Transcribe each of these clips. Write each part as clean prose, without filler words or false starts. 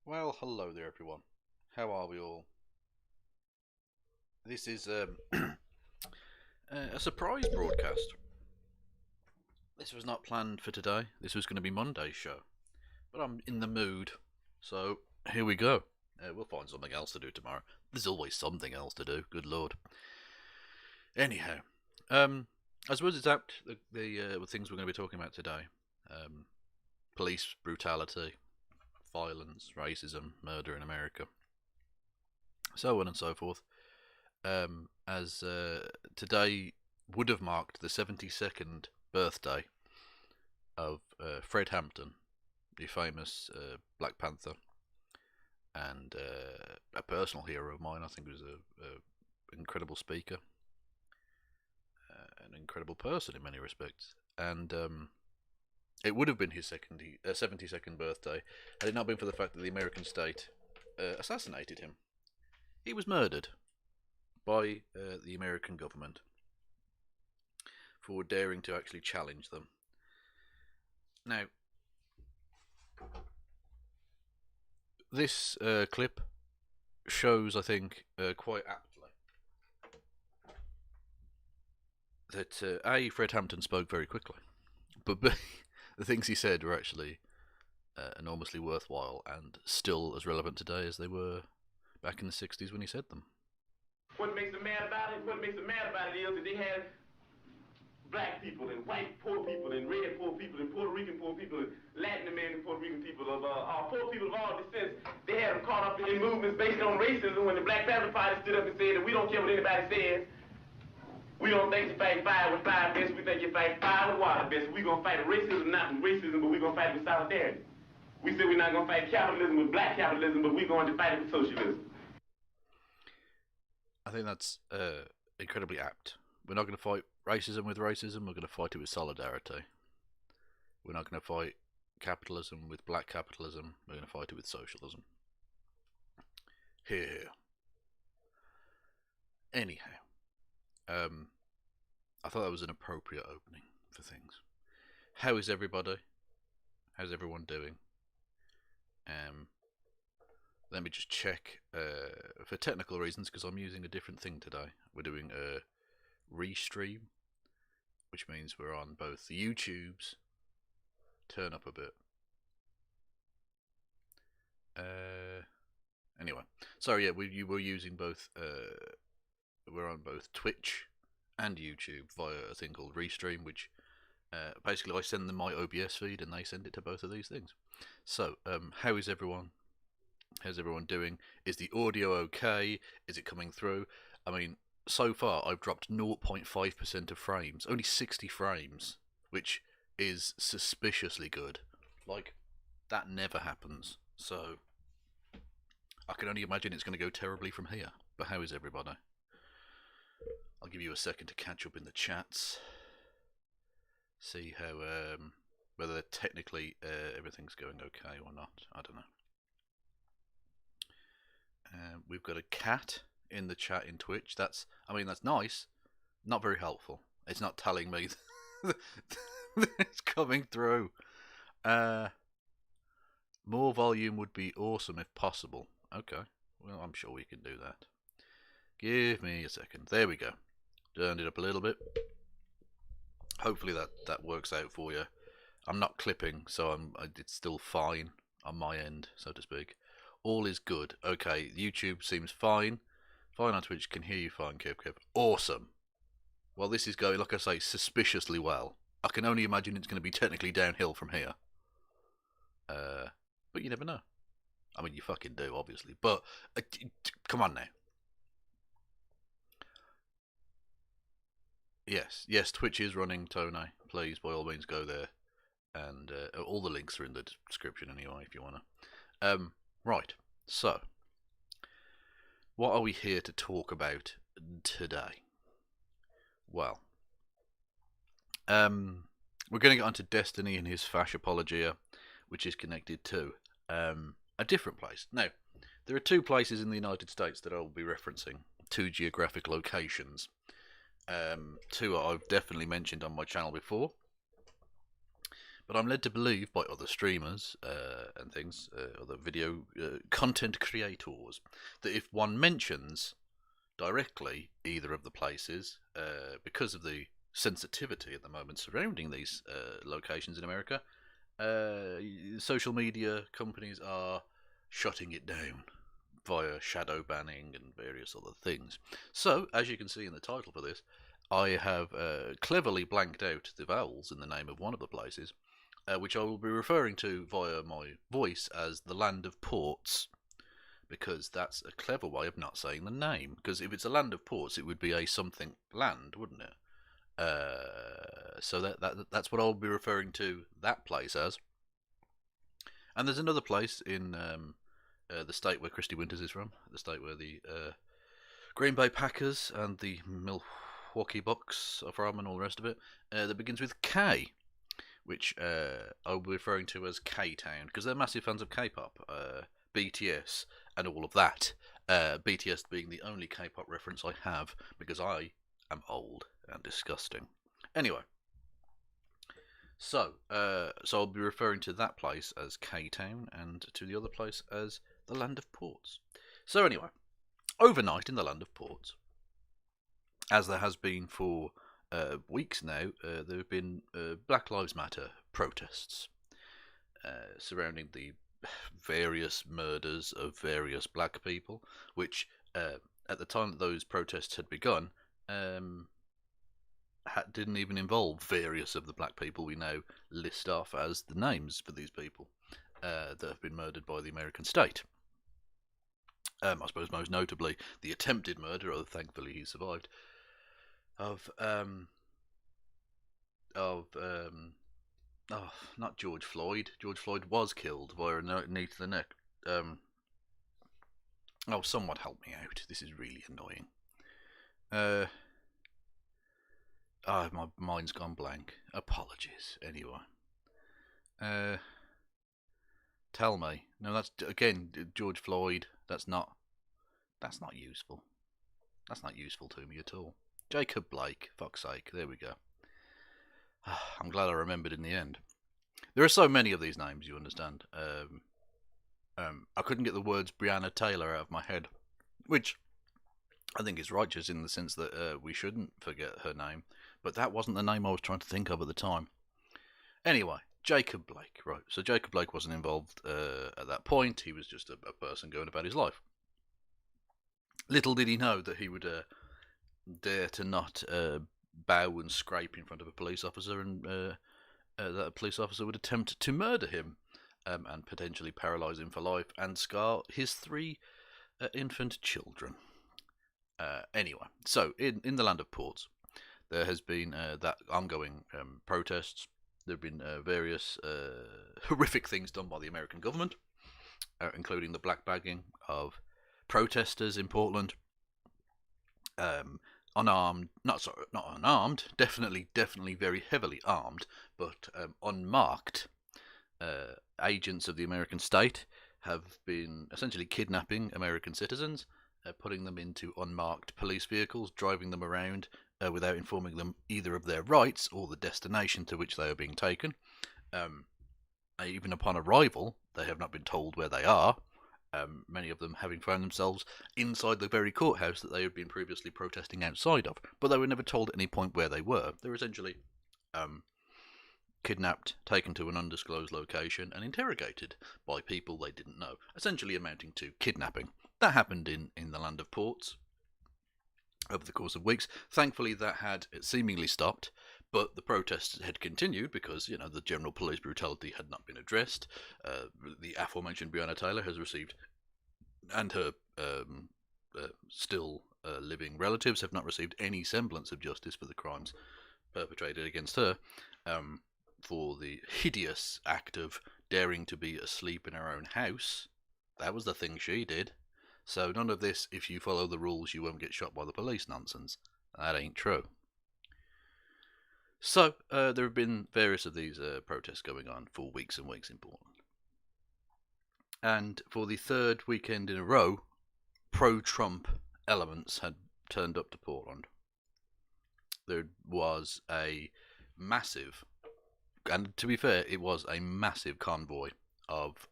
Well, hello there, everyone. How are we all? This is a surprise broadcast. This was not planned for today. This was going to be Monday's show, but I'm in the mood, so here we go. We'll find something else to do tomorrow. There's always something else to do. Good lord. Anyhow, I suppose it's apt the things we're going to be talking about today: um, police brutality, violence, racism, murder in America, so on and so forth. As today would have marked the 72nd birthday of Fred Hampton, the famous Black Panther, and a personal hero of mine. I think he was a incredible speaker, an incredible person in many respects, and it would have been his 72nd birthday had it not been for the fact that the American state assassinated him. He was murdered by the American government for daring to actually challenge them. Now, this clip shows, I think, quite aptly that A, Fred Hampton spoke very quickly, but B, the things he said were actually enormously worthwhile and still as relevant today as they were back in the 60s when he said them. What makes them mad about it? What makes them mad about it is that they had black people and white poor people and red poor people and Puerto Rican poor people and Latin American Puerto Rican people of poor people of all descents. They had them caught up in movements based on racism when the Black Panther Party stood up and said that we don't care what anybody says. We don't think you fight fire with fire best. We think you fight fire with water best. We're going to fight racism, not with racism, but we're going to fight it with solidarity. We said we're not going to fight capitalism with black capitalism, but we're going to fight it with socialism. I think that's incredibly apt. We're not going to fight racism with racism, we're going to fight it with solidarity. We're not going to fight capitalism with black capitalism, we're going to fight it with socialism. Here. Anyhow, I thought that was an appropriate opening for things. How is everybody? How's everyone doing? Let me just check for technical reasons because I'm using a different thing today. We're doing a restream, which means we're on both the YouTubes. Turn up a bit. Anyway, sorry, yeah, you were using both. We're on both Twitch and YouTube via a thing called Restream, which basically I send them my OBS feed and they send it to both of these things. So, how is everyone? How's everyone doing? Is the audio okay? Is it coming through? I mean, so far I've dropped 0.5% of frames, only 60 frames, which is suspiciously good. Like, that never happens. So, I can only imagine it's going to go terribly from here. But how is everybody? I'll give you a second to catch up in the chats. See how, whether technically everything's going okay or not. I don't know. We've got a cat in the chat in Twitch. That's nice. Not very helpful. It's not telling me that it's coming through. More volume would be awesome if possible. Okay. Well, I'm sure we can do that. Give me a second. There we go. Turned it up a little bit. Hopefully that works out for you. I'm not clipping, so it's still fine on my end, so to speak. All is good. Okay, YouTube seems fine. Fine on Twitch, can hear you fine, Kev. Awesome. Well, this is going, like I say, suspiciously well. I can only imagine it's going to be technically downhill from here. But you never know. I mean, you fucking do, obviously. But, come on now. Yes, Twitch is running, Tony. Please, by all means, go there. And all the links are in the description anyway, if you want to. Right, so, what are we here to talk about today? Well, we're going to get onto Destiny and his fash apologia, which is connected to a different place. Now, there are two places in the United States that I'll be referencing, two geographic locations. Two I've definitely mentioned on my channel before, But I'm led to believe by other streamers and things, other video content creators, that if one mentions directly either of the places, because of the sensitivity at the moment surrounding these locations in America, social media companies are shutting it down via shadow banning and various other things. So, as you can see in the title for this, I have cleverly blanked out the vowels in the name of one of the places, which I will be referring to via my voice as the Land of Ports, because that's a clever way of not saying the name. Because if it's a land of ports, it would be a something land, wouldn't it? So that's what I'll be referring to that place as. And there's another place in the state where Christy Winters is from, the state where the Green Bay Packers and the Milwaukee Bucks are from, and all the rest of it, that begins with K, which I'll be referring to as K-Town, because they're massive fans of K-pop, BTS, and all of that. BTS being the only K-pop reference I have, because I am old and disgusting. Anyway, so I'll be referring to that place as K-Town, and to the other place as the Land of Ports. So anyway, overnight in the Land of Ports, as there has been for weeks now, there have been Black Lives Matter protests surrounding the various murders of various black people, which at the time that those protests had begun, didn't even involve various of the black people we now list off as the names for these people that have been murdered by the American state. I suppose most notably the attempted murder, although thankfully he survived, of not George Floyd. George Floyd was killed via a knee to the neck. Someone help me out. This is really annoying. My mind's gone blank. Apologies. Anyway. Tell me. No, that's again George Floyd. That's not useful. That's not useful to me at all. Jacob Blake. Fuck's sake. There we go. I'm glad I remembered in the end. There are so many of these names, you understand. I couldn't get the words Breonna Taylor out of my head, which I think is righteous in the sense that we shouldn't forget her name, but that wasn't the name I was trying to think of at the time. Anyway, Jacob Blake, right. So Jacob Blake wasn't involved at that point. He was just a person going about his life. Little did he know that he would dare to not bow and scrape in front of a police officer, and that a police officer would attempt to murder him and potentially paralyse him for life and scar his 3 infant children. Anyway, so in the Land of Ports, there has been that ongoing protests. There have been various horrific things done by the American government, including the black bagging of protesters in Portland. Unarmed, not unarmed, definitely very heavily armed, but unmarked agents of the American state have been essentially kidnapping American citizens, putting them into unmarked police vehicles, driving them around without informing them either of their rights or the destination to which they are being taken. Even upon arrival, they have not been told where they are. Many of them having found themselves inside the very courthouse that they had been previously protesting outside of, but they were never told at any point where they were. They were essentially kidnapped, taken to an undisclosed location, and interrogated by people they didn't know, essentially amounting to kidnapping. That happened in the Land of Ports over the course of weeks. Thankfully, that had seemingly stopped, but the protests had continued because, the general police brutality had not been addressed. The aforementioned Breonna Taylor has received, and her still living relatives have not received any semblance of justice for the crimes perpetrated against her, for the hideous act of daring to be asleep in her own house. That was the thing she did. So none of this, if you follow the rules, you won't get shot by the police nonsense. That ain't true. So, there have been various of these protests going on for weeks and weeks in Portland. And for the 3rd weekend in a row, pro-Trump elements had turned up to Portland. There was a massive and to be fair, it was a massive convoy of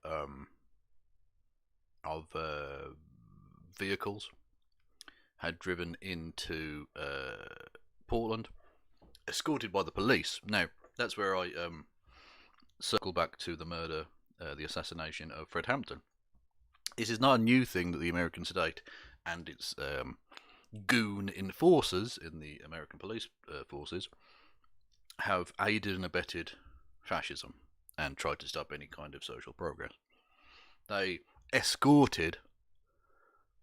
vehicles had driven into Portland, escorted by the police. Now, that's where I circle back to the murder, the assassination of Fred Hampton. This is not a new thing that the American state and its goon enforcers in the American police forces have aided and abetted fascism and tried to stop any kind of social progress. They escorted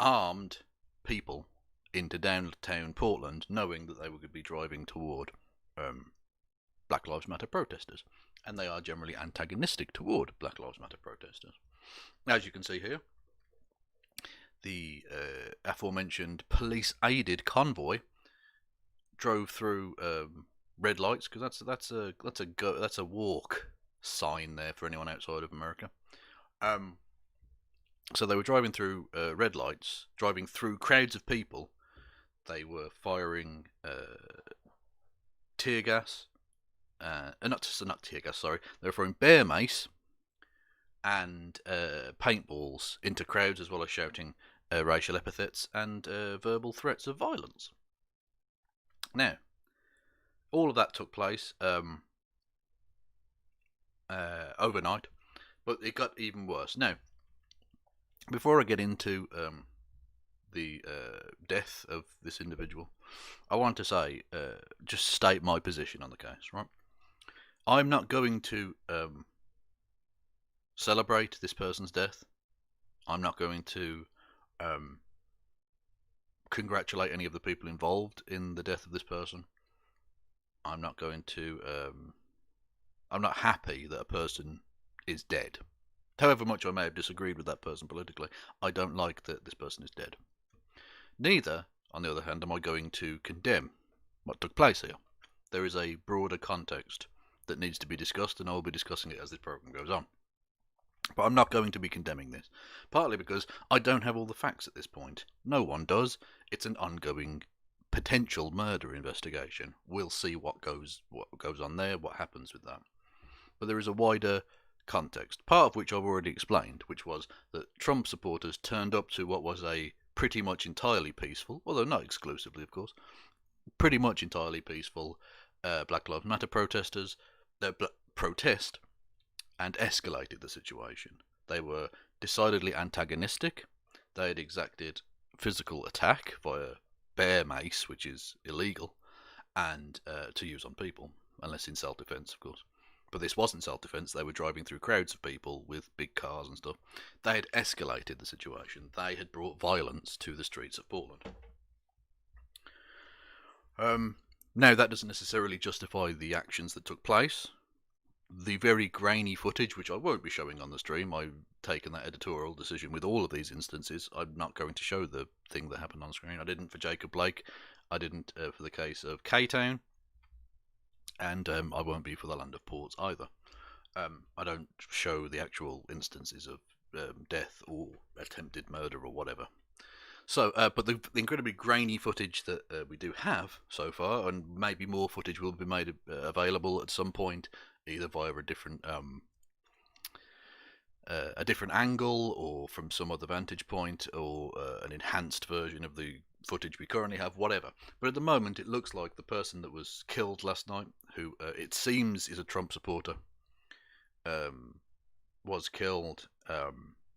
armed people into downtown Portland, knowing that they would be driving toward Black Lives Matter protesters, and they are generally antagonistic toward Black Lives Matter protesters. As you can see here, the aforementioned police-aided convoy drove through red lights, because that's a walk sign there for anyone outside of America. So they were driving through red lights, driving through crowds of people. They were firing tear gas, not tear gas. Sorry, they were throwing bear mace and paintballs into crowds, as well as shouting racial epithets and verbal threats of violence. Now, all of that took place overnight, but it got even worse. Now, before I get into the death of this individual, I want to say, just state my position on the case, right? I'm not going to celebrate this person's death. I'm not going to congratulate any of the people involved in the death of this person. I'm not going to. I'm not happy that a person is dead. However much I may have disagreed with that person politically, I don't like that this person is dead. Neither, on the other hand, am I going to condemn what took place here. There is a broader context that needs to be discussed, and I will be discussing it as this program goes on. But I'm not going to be condemning this, partly because I don't have all the facts at this point. No one does. It's an ongoing potential murder investigation. We'll see what goes on there, what happens with that. But there is a wider context, part of which I've already explained, which was that Trump supporters turned up to what was a pretty much entirely peaceful, although not exclusively, of course, pretty much entirely peaceful Black Lives Matter protest, and escalated the situation. They were decidedly antagonistic. They had exacted physical attack via bear mace, which is illegal, and to use on people, unless in self-defense, of course. But this wasn't self-defense. They were driving through crowds of people with big cars and stuff. They had escalated the situation. They had brought violence to the streets of Portland. Now, that doesn't necessarily justify the actions that took place. The very grainy footage, which I won't be showing on the stream, I've taken that editorial decision with all of these instances. I'm not going to show the thing that happened on screen. I didn't for Jacob Blake. I didn't for the case of K-Town. And I won't be for the Land of Ports either. I don't show the actual instances of death or attempted murder or whatever. So, but the incredibly grainy footage that we do have so far, and maybe more footage will be made available at some point, either via a different angle or from some other vantage point, or an enhanced version of the footage we currently have, whatever. But at the moment, it looks like the person that was killed last night, who it seems is a Trump supporter, was killed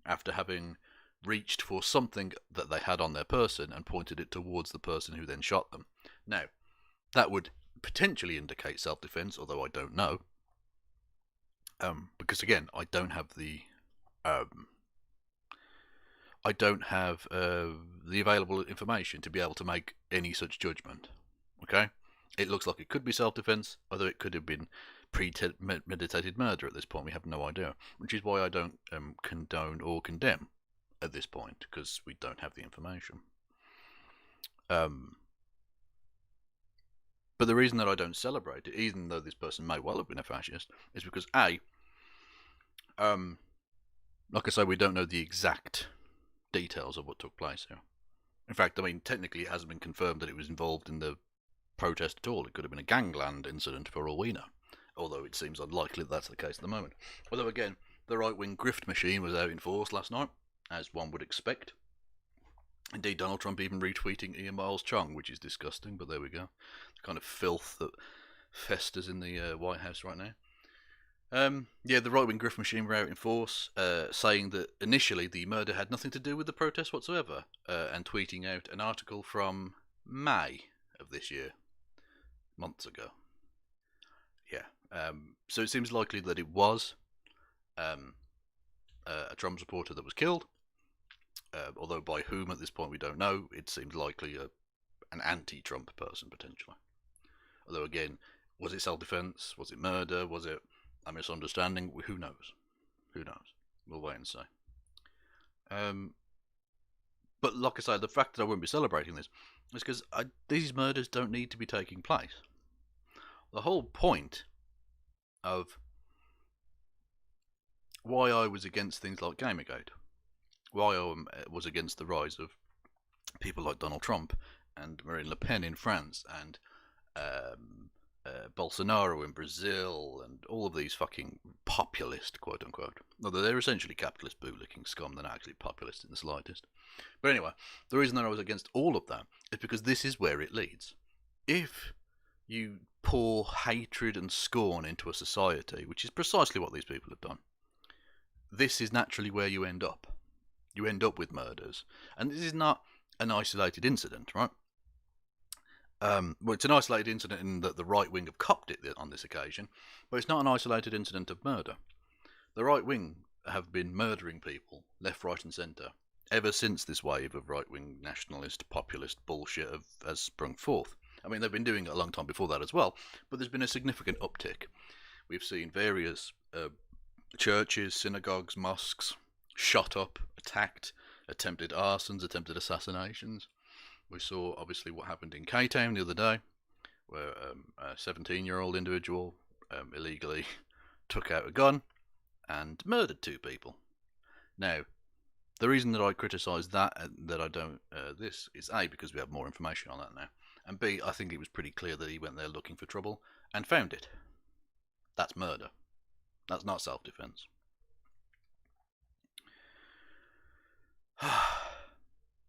after having reached for something that they had on their person and pointed it towards the person who then shot them. Now, that would potentially indicate self-defense, although I don't know. Because again, I don't have the available information to be able to make any such judgment. Okay, it looks like it could be self-defense, although it could have been premeditated murder. At this point, we have no idea, which is why I don't condone or condemn at this point, because we don't have the information. But the reason that I don't celebrate it, even though this person may well have been a fascist, is because like I say, we don't know the exact details of what took place here. In fact, I mean, technically it hasn't been confirmed that it was involved in the protest at all. It could have been a gangland incident for all we know. although it seems unlikely that that's the case at the moment. Although again, the right-wing grift machine was out in force last night, as one would expect. Indeed, Donald Trump even retweeting Ian Miles Chung, which is disgusting, but there we go. The kind of filth that festers in the White House right now. Yeah, the right-wing grift machine were out in force, saying that initially the murder had nothing to do with the protest whatsoever, and tweeting out an article from May of this year, months ago. Yeah, so it seems likely that it was a Trump supporter that was killed, although by whom at this point we don't know. It seems likely an anti-Trump person, potentially. Although again, was it self-defense? Was it murder? Was it a misunderstanding? Who knows? Who knows? We'll wait and see. But like I say, the fact that I wouldn't be celebrating this is because these murders don't need to be taking place. The whole point of why I was against things like Gamergate, why I was against the rise of people like Donald Trump and Marine Le Pen in France and Bolsonaro in Brazil and all of these fucking populist, quote unquote, although they're essentially capitalist bootlicking scum, they're not actually populist in the slightest. But anyway, the reason that I was against all of that is because this is where it leads. If you pour hatred and scorn into a society, which is precisely what these people have done, this is naturally where you end up. You end up with murders. And this is not an isolated incident, right? Well, it's an isolated incident in that the right wing have copped it on this occasion, but it's not an isolated incident of murder. The right wing have been murdering people left, right, and centre ever since this wave of right wing nationalist, populist bullshit has sprung forth. I mean, they've been doing it a long time before that as well, but there's been a significant uptick. We've seen various churches, synagogues, mosques shot up, attacked, attempted arsons, attempted assassinations. We saw, obviously, what happened in K-Town the other day, where a 17-year-old individual illegally took out a gun and murdered 2 people. Now, the reason that I criticise that and that I don't this is A, because we have more information on that now, and B, I think it was pretty clear that he went there looking for trouble and found it. That's murder. That's not self-defense.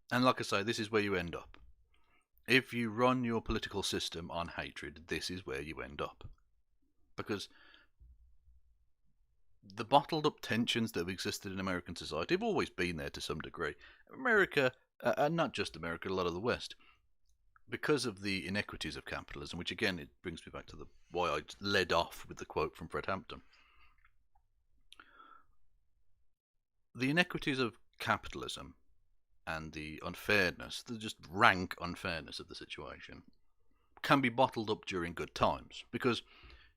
And like I say, this is where you end up. If you run your political system on hatred, this is where you end up. Because the bottled up tensions that have existed in American society have always been there to some degree. America, and not just America, a lot of the West, because of the inequities of capitalism, which again, it brings me back to why I led off with the quote from Fred Hampton. The inequities of capitalism and the unfairness, the just rank unfairness of the situation, can be bottled up during good times. Because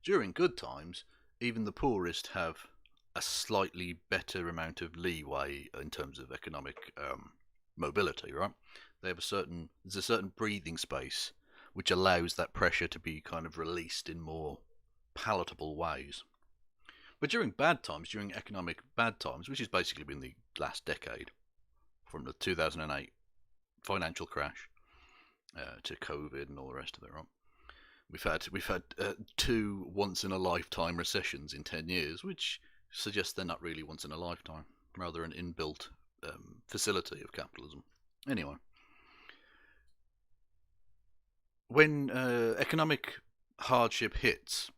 during good times, even the poorest have a slightly better amount of leeway in terms of economic mobility, right? There's a certain breathing space which allows that pressure to be kind of released in more palatable ways. But during bad times, during economic bad times, which has basically been the last decade, from the 2008 financial crash to COVID and all the rest of it, right? We've had 2 once-in-a-lifetime recessions in 10 years, which suggests they're not really once in a lifetime, rather an inbuilt facility of capitalism. Anyway, when economic hardship hits,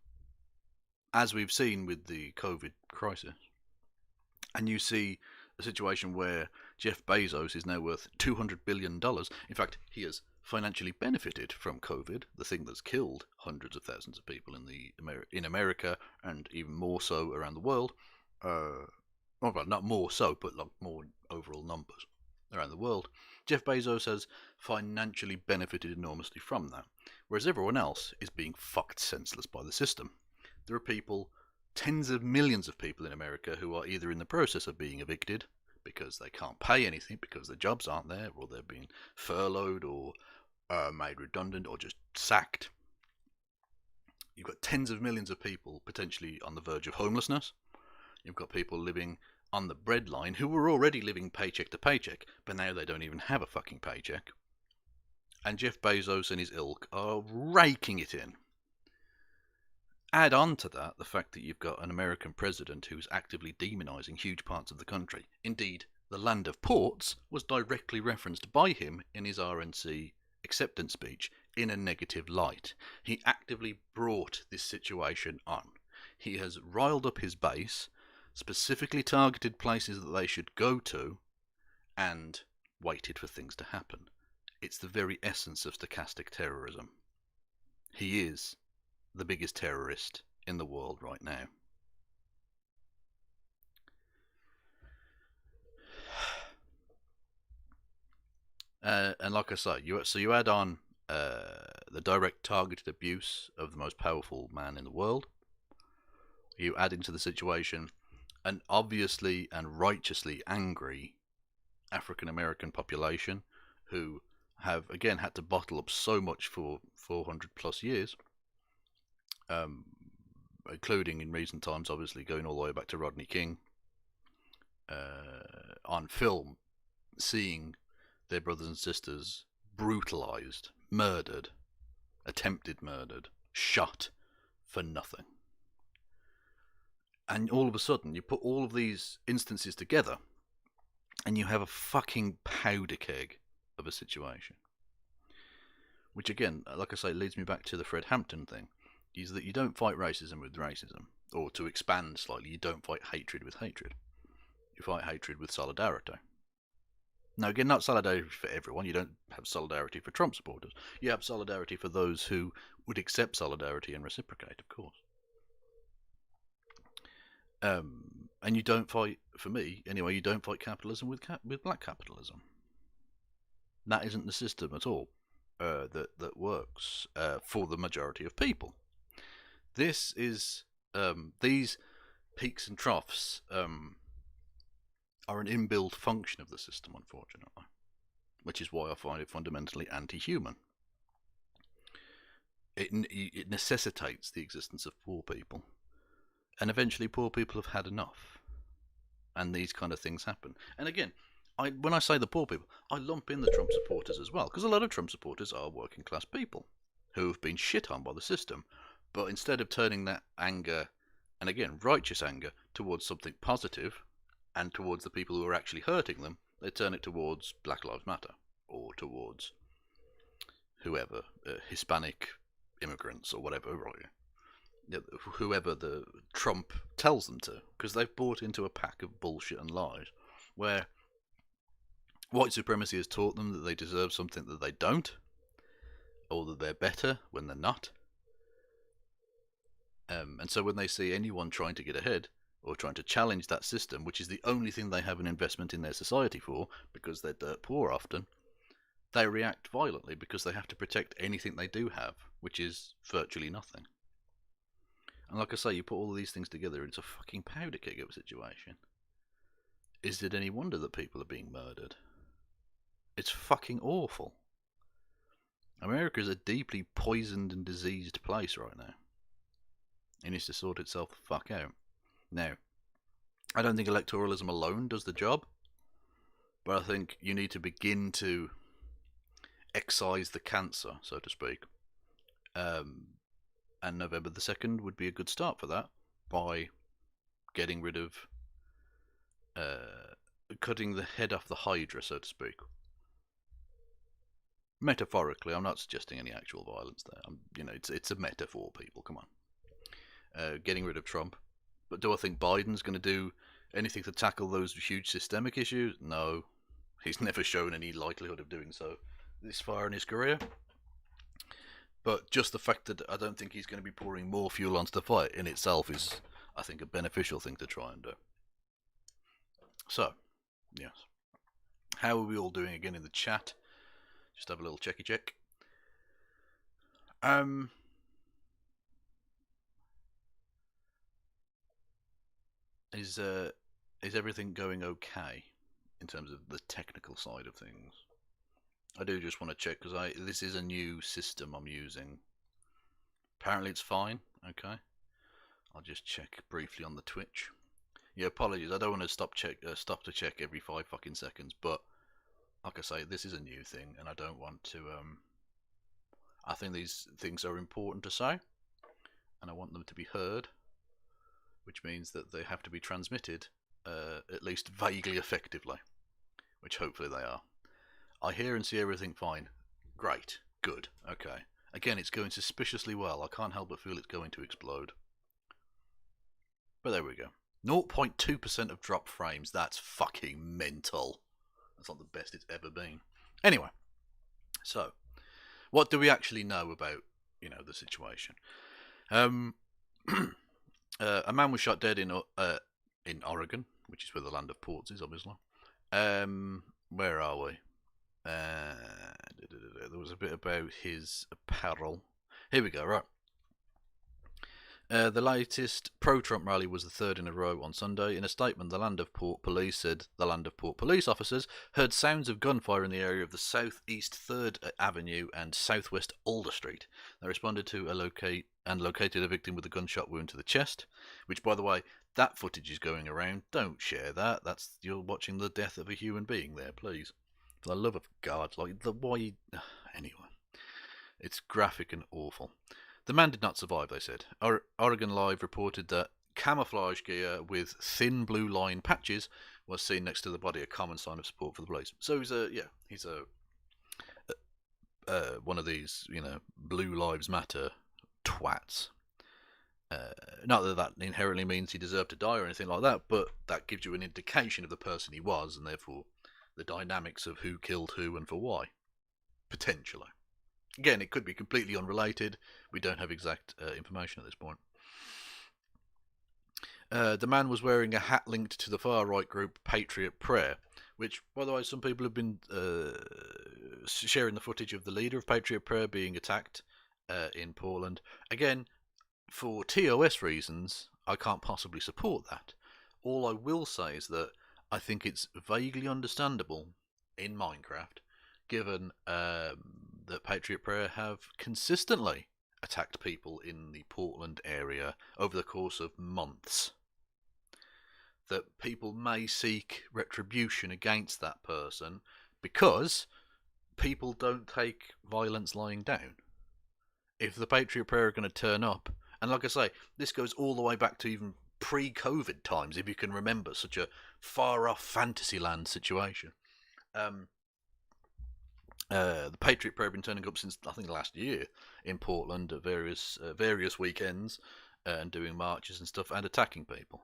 as we've seen with the COVID crisis, and you see a situation where Jeff Bezos is now worth $200 billion. In fact, he has financially benefited from COVID, the thing that's killed hundreds of thousands of people in America and even more so around the world. Well, not more so, but like more overall numbers around the world. Jeff Bezos has financially benefited enormously from that, whereas everyone else is being fucked senseless by the system. There are people, tens of millions of people in America who are either in the process of being evicted because they can't pay anything because their jobs aren't there, or they're being furloughed or made redundant or just sacked. You've got tens of millions of people potentially on the verge of homelessness. You've got people living on the breadline who were already living paycheck to paycheck, but now they don't even have a fucking paycheck. And Jeff Bezos and his ilk are raking it in. Add on to that the fact that you've got an American president who's actively demonising huge parts of the country. Indeed, the land of ports was directly referenced by him in his RNC acceptance speech in a negative light. He actively brought this situation on. He has riled up his base, specifically targeted places that they should go to, and waited for things to happen. It's the very essence of stochastic terrorism. He is the biggest terrorist in the world right now. And like I say, you add on the direct targeted abuse of the most powerful man in the world. You add into the situation an obviously and righteously angry African American population who have again had to bottle up so much for 400 plus years, including in recent times, obviously going all the way back to Rodney King, on film, seeing their brothers and sisters brutalized, murdered, attempted murdered, shot for nothing. And all of a sudden, you put all of these instances together, and you have a fucking powder keg of a situation. Which again, like I say, leads me back to the Fred Hampton thing, is that you don't fight racism with racism. Or to expand slightly, you don't fight hatred with hatred. You fight hatred with solidarity. Now again, not solidarity for everyone. You don't have solidarity for Trump supporters. You have solidarity for those who would accept solidarity and reciprocate, of course. And you don't fight, for me anyway, you don't fight capitalism with black capitalism. That isn't the system at all that works for the majority of people. This is these peaks and troughs are an inbuilt function of the system, unfortunately, which is why I find it fundamentally anti-human. It necessitates the existence of poor people, and eventually poor people have had enough, and these kind of things happen. And again, when I say the poor people, I lump in the Trump supporters as well, because a lot of Trump supporters are working class people who have been shit on by the system, but instead of turning that anger, and again righteous anger, towards something positive and towards the people who are actually hurting them, they turn it towards Black Lives Matter or towards whoever, Hispanic immigrants or whatever, right? Whoever the Trump tells them to, because they've bought into a pack of bullshit and lies where white supremacy has taught them that they deserve something that they don't, or that they're better when they're not. And so when they see anyone trying to get ahead or trying to challenge that system, which is the only thing they have an investment in their society for, because they're dirt poor often, they react violently because they have to protect anything they do have, which is virtually nothing. And like I say, you put all of these things together, it's a fucking powder keg of a situation. Is it any wonder that people are being murdered? It's fucking awful. America is a deeply poisoned and diseased place right now. It needs to sort itself the fuck out. Now, I don't think electoralism alone does the job, but I think you need to begin to excise the cancer, so to speak. And November the 2nd would be a good start for that, by getting rid of, cutting the head off the Hydra, so to speak. Metaphorically, I'm not suggesting any actual violence there. It's a metaphor, people, come on. Getting rid of Trump. But do I think Biden's going to do anything to tackle those huge systemic issues? No. He's never shown any likelihood of doing so this far in his career. But just the fact that I don't think he's going to be pouring more fuel onto the fire in itself is, I think, a beneficial thing to try and do. So, yes. How are we all doing again in the chat? Just have a little checky check. Is everything going okay in terms of the technical side of things? I do just want to check, because this is a new system I'm using. Apparently it's fine. Okay, I'll just check briefly on the Twitch. Yeah, apologies. I don't want to stop to check every 5 fucking seconds, but like I say, this is a new thing, and I don't want to. I think these things are important to say, and I want them to be heard, which means that they have to be transmitted at least vaguely effectively, which hopefully they are. I hear and see everything fine. Great. Good. Okay. Again, it's going suspiciously well. I can't help but feel it's going to explode. But there we go. 0.2% of drop frames. That's fucking mental. That's not the best it's ever been. Anyway, so what do we actually know about, the situation? A man was shot dead in Oregon, which is where the land of ports is, obviously. Where are we? There was a bit about his apparel. Here we go, right. The latest pro-Trump rally was the third in a row on Sunday. In a statement, the Land of Port police said the Land of Port police officers heard sounds of gunfire in the area of the southeast 3rd Avenue and southwest Alder Street. They responded to located a victim with a gunshot wound to the chest, which, by the way, that footage is going around. Don't share that. You're watching the death of a human being there, please. For the love of God, why? Anyway, it's graphic and awful. The man did not survive, they said. Oregon Live reported that camouflage gear with thin blue line patches was seen next to the body, a common sign of support for the police. So he's one of these, Blue Lives Matter twats. Not that inherently means he deserved to die or anything like that, but that gives you an indication of the person he was, and therefore the dynamics of who killed who and for why. Potentially. Again, it could be completely unrelated. We don't have exact information at this point. The man was wearing a hat linked to the far-right group Patriot Prayer, which, by the way, some people have been sharing the footage of the leader of Patriot Prayer being attacked in Portland. Again, for TOS reasons, I can't possibly support that. All I will say is that I think it's vaguely understandable in Minecraft, given that Patriot Prayer have consistently attacked people in the Portland area over the course of months. That people may seek retribution against that person because people don't take violence lying down. If the Patriot Prayer are going to turn up, and like I say, this goes all the way back to even pre-COVID times, if you can remember such a far-off fantasyland situation. The Patriot Prayer have been turning up since, I think, last year in Portland at various weekends and doing marches and stuff and attacking people.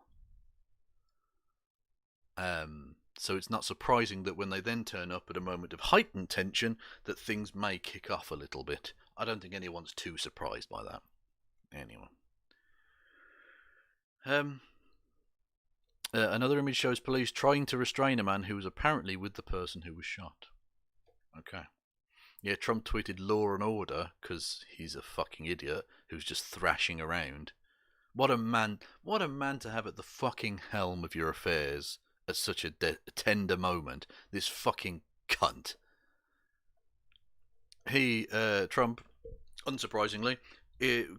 So it's not surprising that when they then turn up at a moment of heightened tension that things may kick off a little bit. I don't think anyone's too surprised by that. Anyway. Another image shows police trying to restrain a man who was apparently with the person who was shot. Okay. Yeah, Trump tweeted law and order because he's a fucking idiot who's just thrashing around. What a man to have at the fucking helm of your affairs at such a tender moment. This fucking cunt. Trump, unsurprisingly,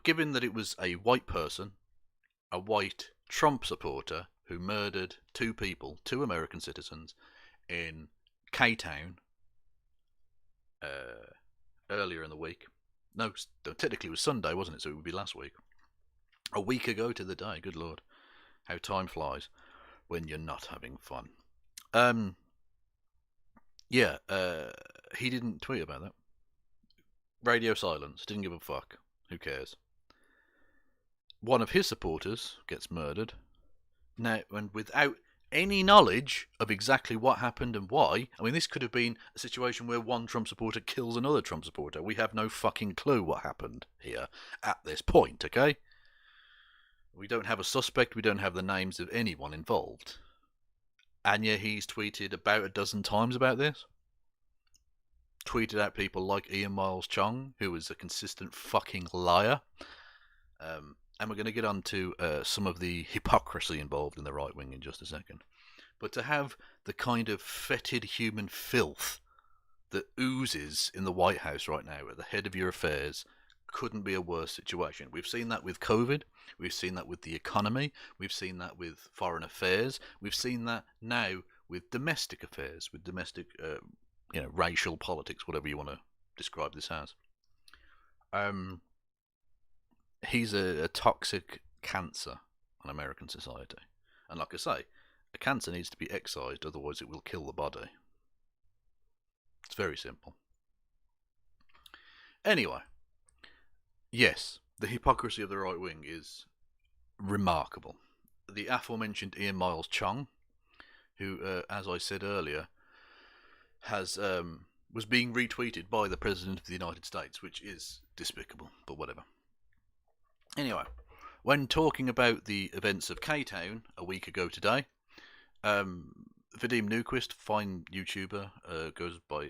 given that it was a white person, a white Trump supporter who murdered two American citizens in K-Town, earlier in the week. No, technically it was Sunday, wasn't it? So it would be last week. A week ago to the day. Good Lord. How time flies when you're not having fun. He didn't tweet about that. Radio silence. Didn't give a fuck. Who cares? One of his supporters gets murdered. Now, and without any knowledge of exactly what happened and why. I mean, this could have been a situation where one Trump supporter kills another Trump supporter. We have no fucking clue what happened here at this point, okay? We don't have a suspect. We don't have the names of anyone involved. And yet he's tweeted about a dozen times about this. Tweeted at people like Ian Miles Chong, who is a consistent fucking liar. And we're going to get on to some of the hypocrisy involved in the right wing in just a second. But to have the kind of fetid human filth that oozes in the White House right now at the head of your affairs couldn't be a worse situation. We've seen that with COVID. We've seen that with the economy. We've seen that with foreign affairs. We've seen that now with domestic affairs, with domestic, racial politics, whatever you want to describe this as. he's a toxic cancer on American society. And like I say, a cancer needs to be excised, otherwise it will kill the body. It's very simple. Anyway, yes, the hypocrisy of the right wing is remarkable. The aforementioned Ian Miles Chong, who, as I said earlier, has was being retweeted by the President of the United States, which is despicable, but whatever. Anyway, when talking about the events of K-Town a week ago today, Vadim Newquist, fine YouTuber, goes by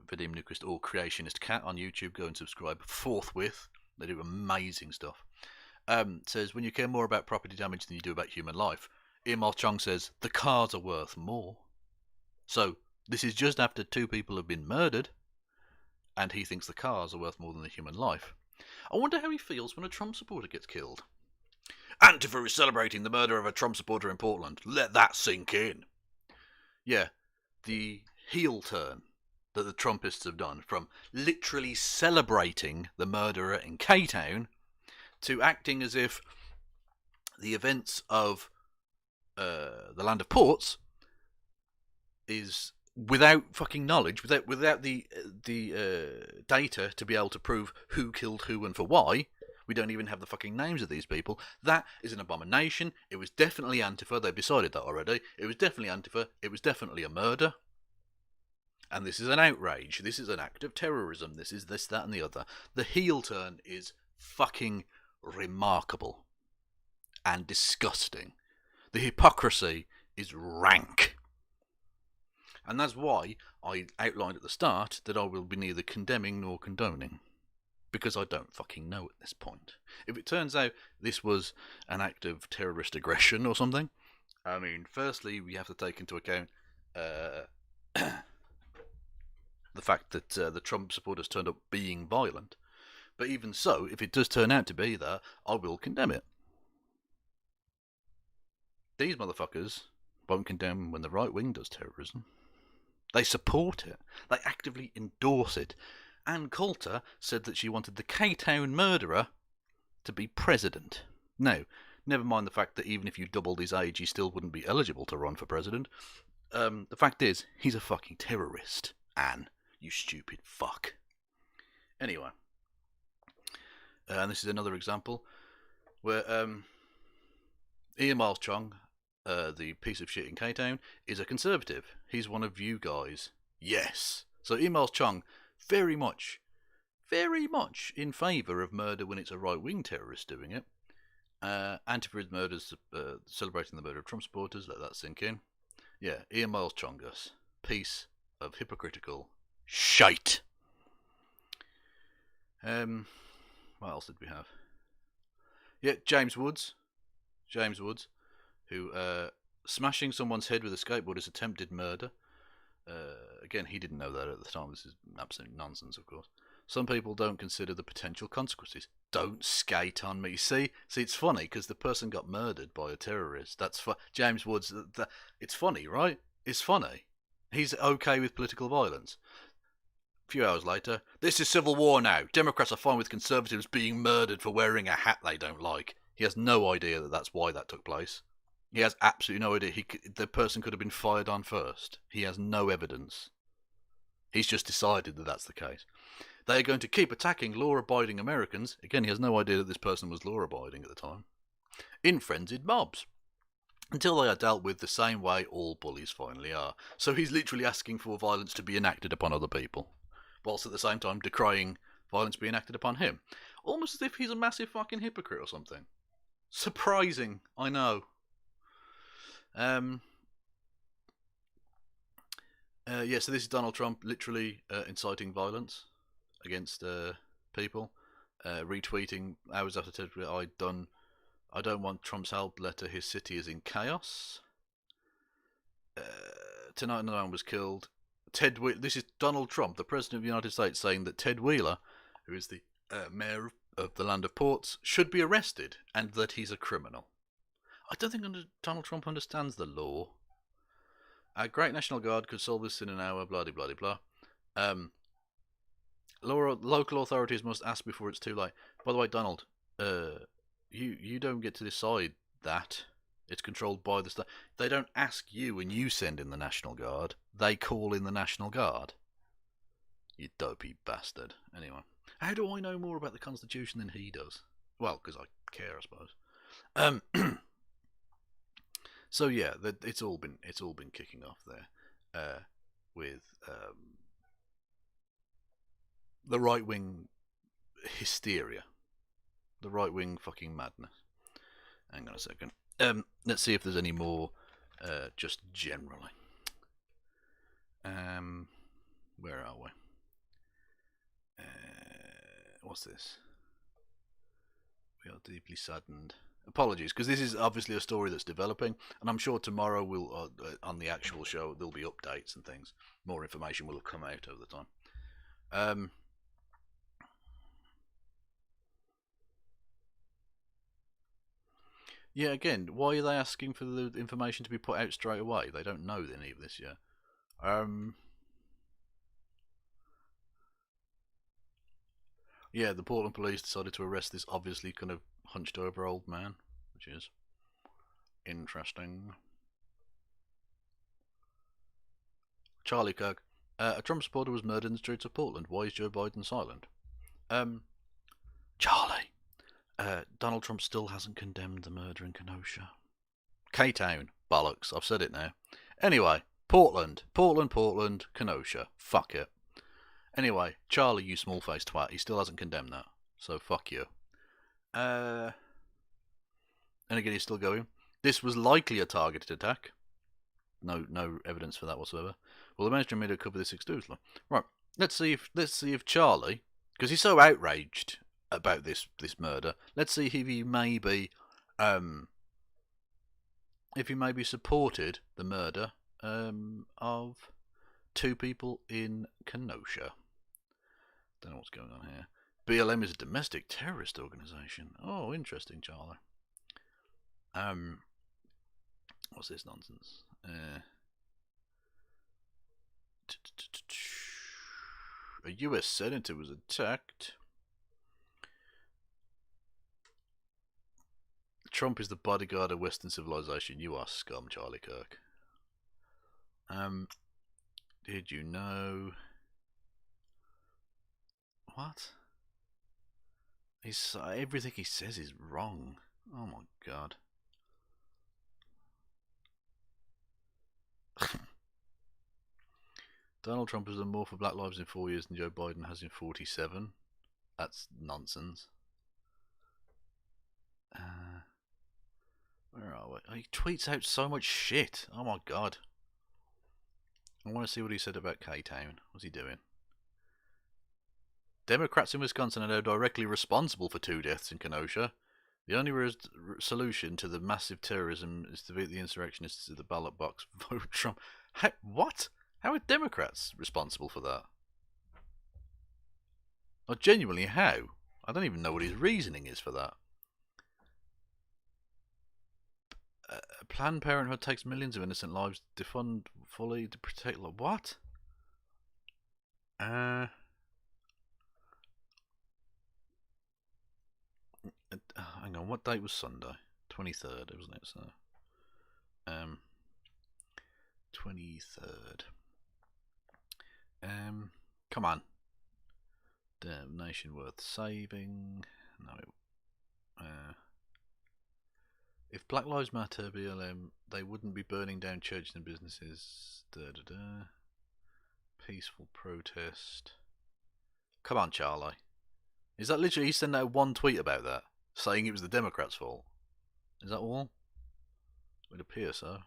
Vadim Newquist or Creationist Cat on YouTube. Go and subscribe forthwith. They do amazing stuff. Says, when you care more about property damage than you do about human life, Ian Miles Chong says, the cars are worth more. So, this is just after 2 people have been murdered, and he thinks the cars are worth more than the human life. I wonder how he feels when a Trump supporter gets killed. Antifa is celebrating the murder of a Trump supporter in Portland. Let that sink in. Yeah, the heel turn that the Trumpists have done, from literally celebrating the murderer in K-Town to acting as if the events of the land of ports is without fucking knowledge, without the data to be able to prove who killed who and for why. We don't even have the fucking names of these people. That is an abomination. It was definitely Antifa. They've decided that already. It was definitely Antifa. It was definitely a murder. And this is an outrage. This is an act of terrorism. This is this, that, and the other. The heel turn is fucking remarkable and disgusting. The hypocrisy is rank. And that's why I outlined at the start that I will be neither condemning nor condoning. Because I don't fucking know at this point. If it turns out this was an act of terrorist aggression or something, I mean, firstly, we have to take into account the fact that the Trump supporters turned up being violent. But even so, if it does turn out to be that, I will condemn it. These motherfuckers won't condemn when the right wing does terrorism. They support it. They actively endorse it. Ann Coulter said that she wanted the K-Town murderer to be president. Now, never mind the fact that even if you doubled his age, he still wouldn't be eligible to run for president. The fact is, he's a fucking terrorist, Ann. You stupid fuck. Anyway, and this is another example where Ian Miles Chong, the piece of shit in K-Town, is a conservative. He's one of you guys. Yes. So Ian Miles Chong, very much in favour of murder when it's a right-wing terrorist doing it. Antifa murders, celebrating the murder of Trump supporters, let that sink in. Yeah, Ian Miles Chongus, piece of hypocritical shite. What else did we have? Yeah, James Woods, who smashing someone's head with a skateboard is attempted murder. Again, he didn't know that at the time. This is absolute nonsense, of course. Some people don't consider the potential consequences. Don't skate on me. See, it's funny because the person got murdered by a terrorist. That's James Woods. It's funny, right? It's funny. He's okay with political violence. A few hours later, this is civil war now. Democrats are fine with conservatives being murdered for wearing a hat they don't like. He has no idea that that's why that took place. He has absolutely no idea. The person could have been fired on first. He has no evidence. He's just decided that that's the case. They are going to keep attacking law-abiding Americans. Again, he has no idea that this person was law-abiding at the time. In frenzied mobs. Until they are dealt with the same way all bullies finally are. So he's literally asking for violence to be enacted upon other people, whilst at the same time decrying violence being enacted upon him. Almost as if he's a massive fucking hypocrite or something. Surprising, I know. Yeah, so this is Donald Trump literally inciting violence against people, retweeting hours after Ted. I don't want Trump's help. Letter. His city is in chaos. Tonight, no one was killed. This is Donald Trump, the President of the United States, saying that Ted Wheeler, who is the mayor of the land of ports, should be arrested and that he's a criminal. I don't think Donald Trump understands the law. Our great National Guard could solve this in an hour, blah, blah, blah, blah. Local authorities must ask before it's too late. By the way, Donald, you don't get to decide that. It's controlled by the state. They don't ask you when you send in the National Guard. They call in the National Guard. You dopey bastard. Anyway, how do I know more about the Constitution than he does? Well, because I care, I suppose. So yeah, it's all been kicking off there, with the right wing hysteria, the right wing fucking madness. Hang on a second. Let's see if there's any more, just generally. Where are we? What's this? We are deeply saddened. Apologies, because this is obviously a story that's developing, and I'm sure tomorrow we'll, on the actual show, there'll be updates and things. More information will have come out over the time. Yeah, again, why are they asking for the information to be put out straight away? They don't know any of this yet. Yeah, the Portland police decided to arrest this obviously kind of hunched over old man, which is interesting. Charlie Kirk. A Trump supporter was murdered in the streets of Portland. Why is Joe Biden silent? Charlie. Donald Trump still hasn't condemned the murder in Kenosha. K-Town. Bollocks. I've said it now. Anyway, Portland, Kenosha. Fuck it. Anyway, Charlie, you small-faced twat, he still hasn't condemned that. So fuck you. And again, he's still going. This was likely a targeted attack. No evidence for that whatsoever. Well, the mainstream media covered this exclusively. Right. Let's see if Charlie, because he's so outraged about this murder. Let's see if he maybe supported the murder of two people in Kenosha. Don't know what's going on here. BLM is a domestic terrorist organisation. Oh, interesting, Charlie. What's this nonsense? A US senator was attacked. Trump is the bodyguard of Western civilization. You are scum, Charlie Kirk. Did you know? What? Everything he says is wrong. Oh my god. Donald Trump has done more for Black lives in 4 years than Joe Biden has in 47. That's nonsense. Where are we? Oh, he tweets out so much shit. Oh my god. I want to see what he said about K-Town. What's he doing? Democrats in Wisconsin are now directly responsible for 2 deaths in Kenosha. The only solution to the massive terrorism is to beat the insurrectionists at the ballot box. Vote Trump. What? How are Democrats responsible for that? Oh, genuinely, how? I don't even know what his reasoning is for that. Planned Parenthood takes millions of innocent lives to fund fully to protect. What? Hang on. What date was Sunday? 23rd, wasn't it? So, 23rd. Come on. Damn nation worth saving. No. If Black Lives Matter, BLM, they wouldn't be burning down churches and businesses. Peaceful protest. Come on, Charlie. Is that literally, he sent out one tweet about that, saying it was the Democrats' fault? Is that all? It would appear so.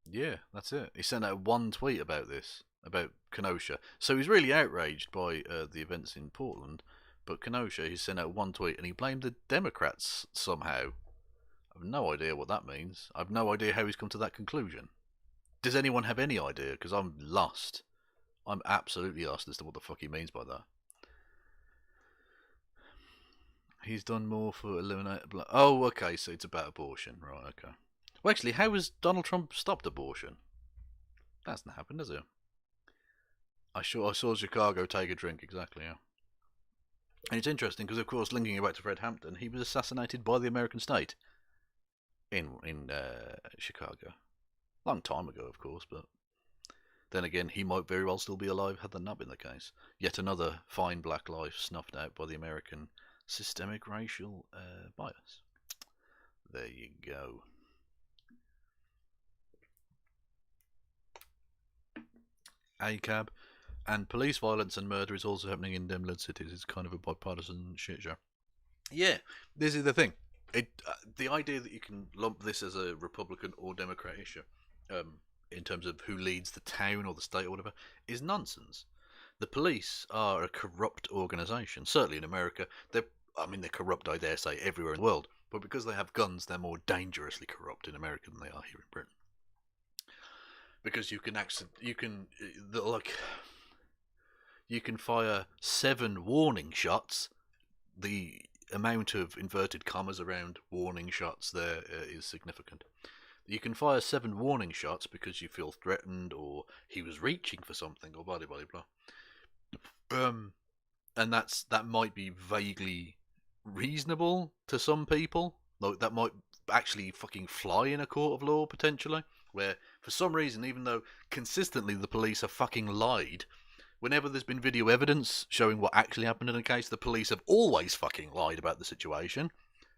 Yeah, that's it. He sent out one tweet about this, about Kenosha. So he's really outraged by the events in Portland. But Kenosha, he sent out one tweet and he blamed the Democrats somehow. I have no idea what that means. I have no idea how he's come to that conclusion. Does anyone have any idea? Because I'm lost. I'm absolutely lost as to what the fuck he means by that. He's done more for eliminate. Oh, okay, so it's about abortion. Right, okay. Well, actually, how has Donald Trump stopped abortion? That hasn't happened, has it? I saw Chicago take a drink, exactly, yeah. And it's interesting because, of course, linking it back to Fred Hampton, he was assassinated by the American state in Chicago. Long time ago, of course, but then again, he might very well still be alive had that not been the case. Yet another fine black life snuffed out by the American systemic racial bias. There you go. ACAB. And police violence and murder is also happening in them cities. It's kind of a bipartisan shit show. Yeah, this is the thing. The idea that you can lump this as a Republican or Democrat issue, in terms of who leads the town or the state or whatever, is nonsense. The police are a corrupt organisation. Certainly in America, they're corrupt, I dare say, everywhere in the world. But because they have guns, they're more dangerously corrupt in America than they are here in Britain. Because you can fire 7 warning shots. The amount of inverted commas around warning shots there is significant. You can fire 7 warning shots because you feel threatened, or he was reaching for something, or blah blah blah. And that might be vaguely reasonable to some people. Like that might actually fucking fly in a court of law potentially, where for some reason, even though consistently the police have fucking lied, whenever there's been video evidence showing what actually happened in a case, the police have always fucking lied about the situation.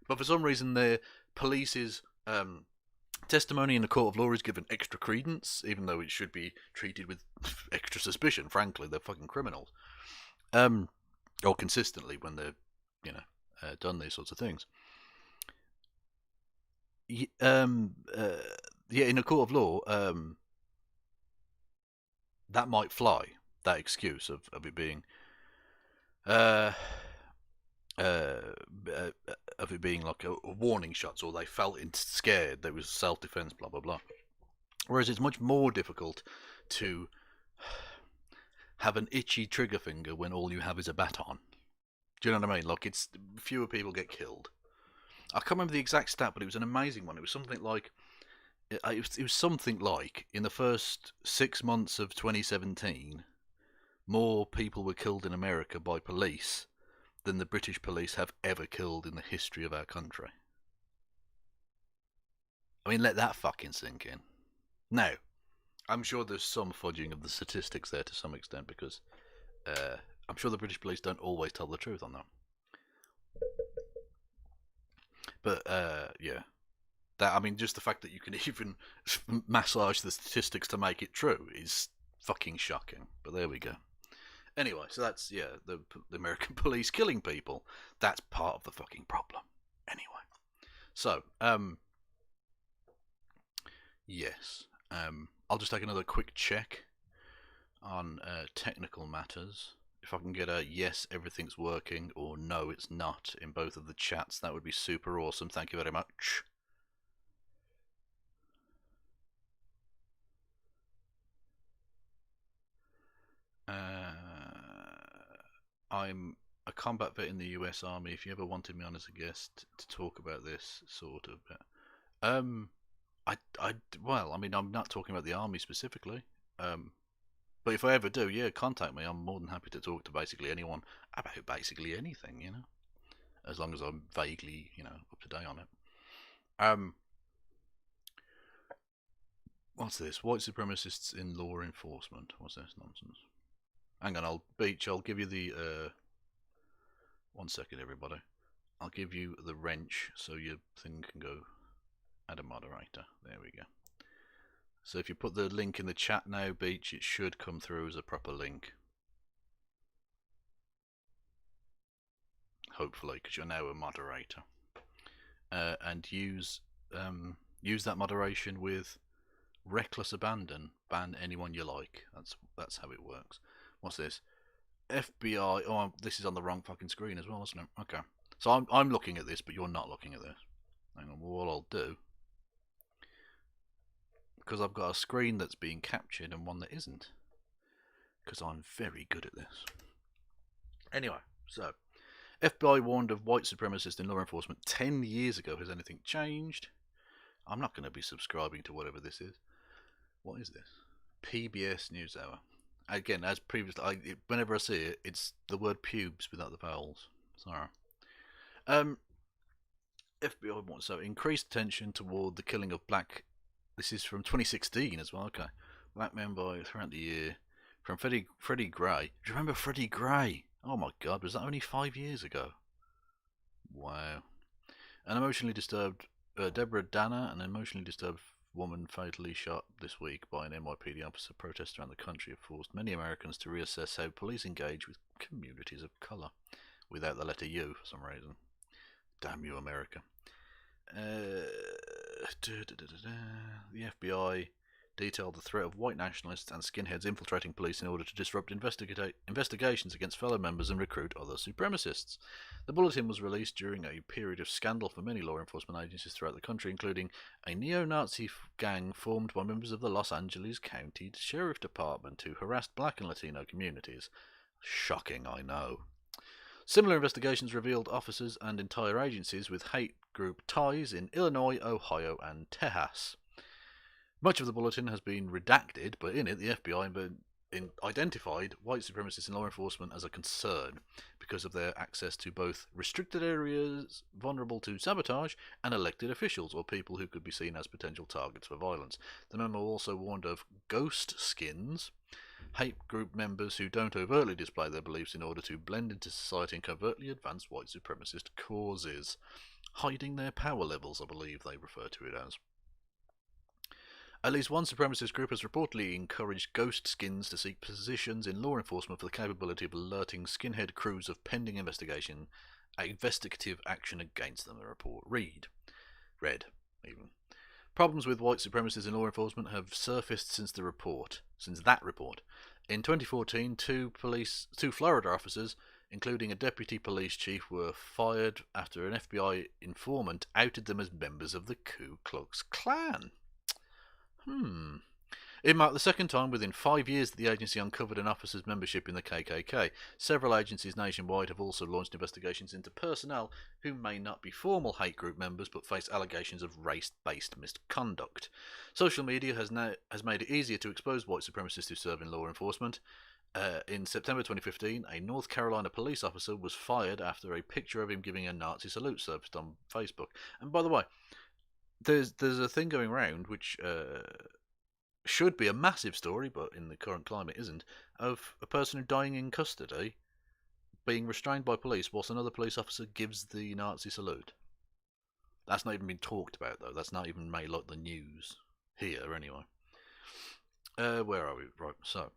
But for some reason, the police's testimony in a court of law is given extra credence, even though it should be treated with extra suspicion. Frankly, they're fucking criminals. Or consistently when they're, done these sorts of things. In a court of law, that might fly. That excuse of it being of it being like a warning shots, or they felt scared, there was self-defense, blah blah blah. Whereas it's much more difficult to have an itchy trigger finger when all you have is a baton. Do you know what I mean? Like, it's fewer people get killed. I can't remember the exact stat, but it was an amazing one. It was something like in the first 6 months of 2017, more people were killed in America by police than the British police have ever killed in the history of our country. I mean, let that fucking sink in. Now, I'm sure there's some fudging of the statistics there to some extent, because I'm sure the British police don't always tell the truth on that. But yeah, just the fact that you can even massage the statistics to make it true is fucking shocking. But there we go. Anyway, so that's the American police killing people. That's part of the fucking problem. Anyway, so yes, I'll just take another quick check on technical matters. If I can get a yes, everything's working, or no, it's not in both of the chats, that would be super awesome. Thank you very much. I'm a combat vet in the US Army. If you ever wanted me on as a guest to talk about this sort of bit. I'm not talking about the Army specifically. But if I ever do, yeah, contact me. I'm more than happy to talk to basically anyone about basically anything, as long as I'm vaguely, up to date on it. What's this? White supremacists in law enforcement. What's this nonsense? Hang on, I'll give you the, 1 second, everybody. I'll give you the wrench so your thing can go add a moderator. There we go. So if you put the link in the chat now, Beach, it should come through as a proper link. Hopefully, because you're now a moderator. And use that moderation with reckless abandon. Ban anyone you like. That's how it works. What's this? FBI. Oh, this is on the wrong fucking screen as well, isn't it? Okay. So I'm looking at this, but you're not looking at this. Hang on. Well, what I'll do, because I've got a screen that's being captured and one that isn't, because I'm very good at this. Anyway, so FBI warned of white supremacists in law enforcement 10 years ago. Has anything changed? I'm not going to be subscribing to whatever this is. What is this? PBS NewsHour. Again, as previously, whenever I see it, it's the word pubes without the vowels. Sorry. Um, FBI wants so increased attention toward the killing of black. This is from 2016 as well. Okay, black men by throughout the year from Freddie Gray. Do you remember Freddie Gray? Oh my God, was that only 5 years ago? Wow. An emotionally disturbed Deborah Danner, an emotionally disturbed woman fatally shot this week by an NYPD officer. Protests around the country have forced many Americans to reassess how police engage with communities of colour, without the letter U for some reason. Damn you, America. The FBI detailed the threat of white nationalists and skinheads infiltrating police in order to disrupt investigations against fellow members and recruit other supremacists. The bulletin was released during a period of scandal for many law enforcement agencies throughout the country, including a neo-Nazi gang formed by members of the Los Angeles County Sheriff Department who harassed black and Latino communities. Shocking, I know. Similar investigations revealed officers and entire agencies with hate group ties in Illinois, Ohio, and Texas. Much of the bulletin has been redacted, but in it the FBI identified white supremacists in law enforcement as a concern because of their access to both restricted areas vulnerable to sabotage and elected officials or people who could be seen as potential targets for violence. The memo also warned of ghost skins, hate group members who don't overtly display their beliefs in order to blend into society and covertly advance white supremacist causes. Hiding their power levels, I believe they refer to it as. At least one supremacist group has reportedly encouraged ghost skins to seek positions in law enforcement for the capability of alerting skinhead crews of pending investigative action against them, the report read. Read, even. Problems with white supremacists in law enforcement have surfaced since that report. In 2014, two Florida officers, including a deputy police chief, were fired after an FBI informant outed them as members of the Ku Klux Klan. It marked the second time within 5 years that the agency uncovered an officer's membership in the KKK. Several agencies nationwide have also launched investigations into personnel who may not be formal hate group members but face allegations of race-based misconduct. Social media has made it easier to expose white supremacists who serve in law enforcement. In September 2015, a North Carolina police officer was fired after a picture of him giving a Nazi salute surfaced on Facebook. And by the way, there's a thing going around which should be a massive story, but in the current climate isn't, of a person dying in custody being restrained by police whilst another police officer gives the Nazi salute. That's not even been talked about, though. That's not even made like the news here, anyway. Where are we? Right, so.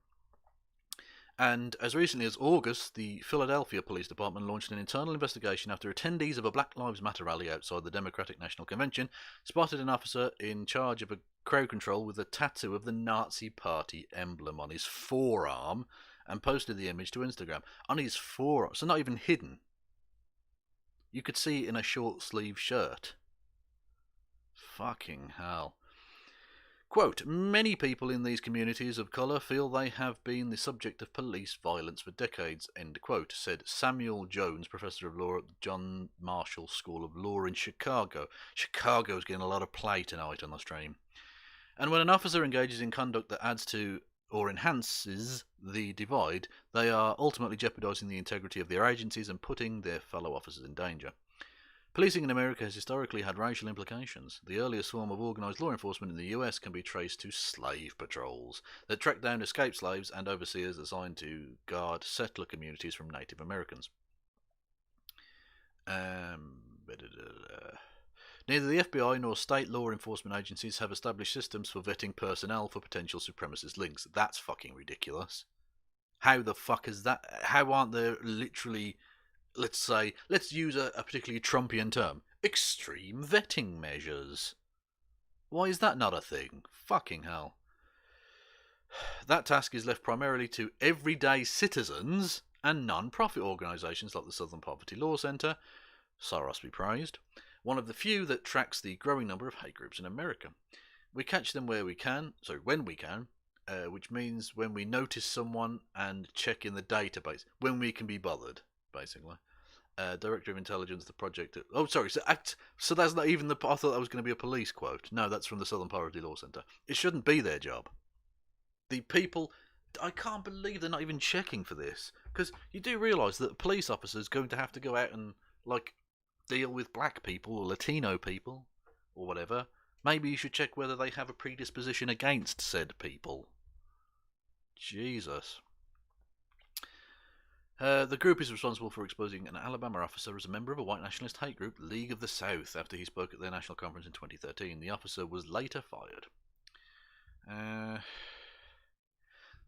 And as recently as August, the Philadelphia Police Department launched an internal investigation after attendees of a Black Lives Matter rally outside the Democratic National Convention spotted an officer in charge of a crowd control with a tattoo of the Nazi Party emblem on his forearm and posted the image to Instagram. On his forearm, so not even hidden. You could see it in a short sleeve shirt. Fucking hell. Quote, many people in these communities of colour feel they have been the subject of police violence for decades, end quote, said Samuel Jones, Professor of Law at the John Marshall School of Law in Chicago. Chicago's getting a lot of play tonight on the stream. And when an officer engages in conduct that adds to or enhances the divide, they are ultimately jeopardising the integrity of their agencies and putting their fellow officers in danger. Policing in America has historically had racial implications. The earliest form of organised law enforcement in the US can be traced to slave patrols that track down escaped slaves and overseers assigned to guard settler communities from Native Americans. Neither the FBI nor state law enforcement agencies have established systems for vetting personnel for potential supremacist links. That's fucking ridiculous. How the fuck is that? How aren't there literally... let's use a particularly Trumpian term, extreme vetting measures. Why is that not a thing? Fucking hell. That task is left primarily to everyday citizens and non-profit organisations like the Southern Poverty Law Centre, Soros be praised, one of the few that tracks the growing number of hate groups in America. We catch them when we can, which means when we notice someone and check in the database, when we can be bothered. Basically, Director of Intelligence, the project. So that's not even the. I thought that was going to be a police quote. No, that's from the Southern Poverty Law Centre. It shouldn't be their job. The people I can't believe they're not even checking for this, because you do realise that a police officer's going to have to go out and like deal with black people or Latino people or whatever. Maybe you should check whether they have a predisposition against said people. Jesus. The group is responsible for exposing an Alabama officer as a member of a white nationalist hate group, League of the South, after he spoke at their national conference in 2013. The officer was later fired.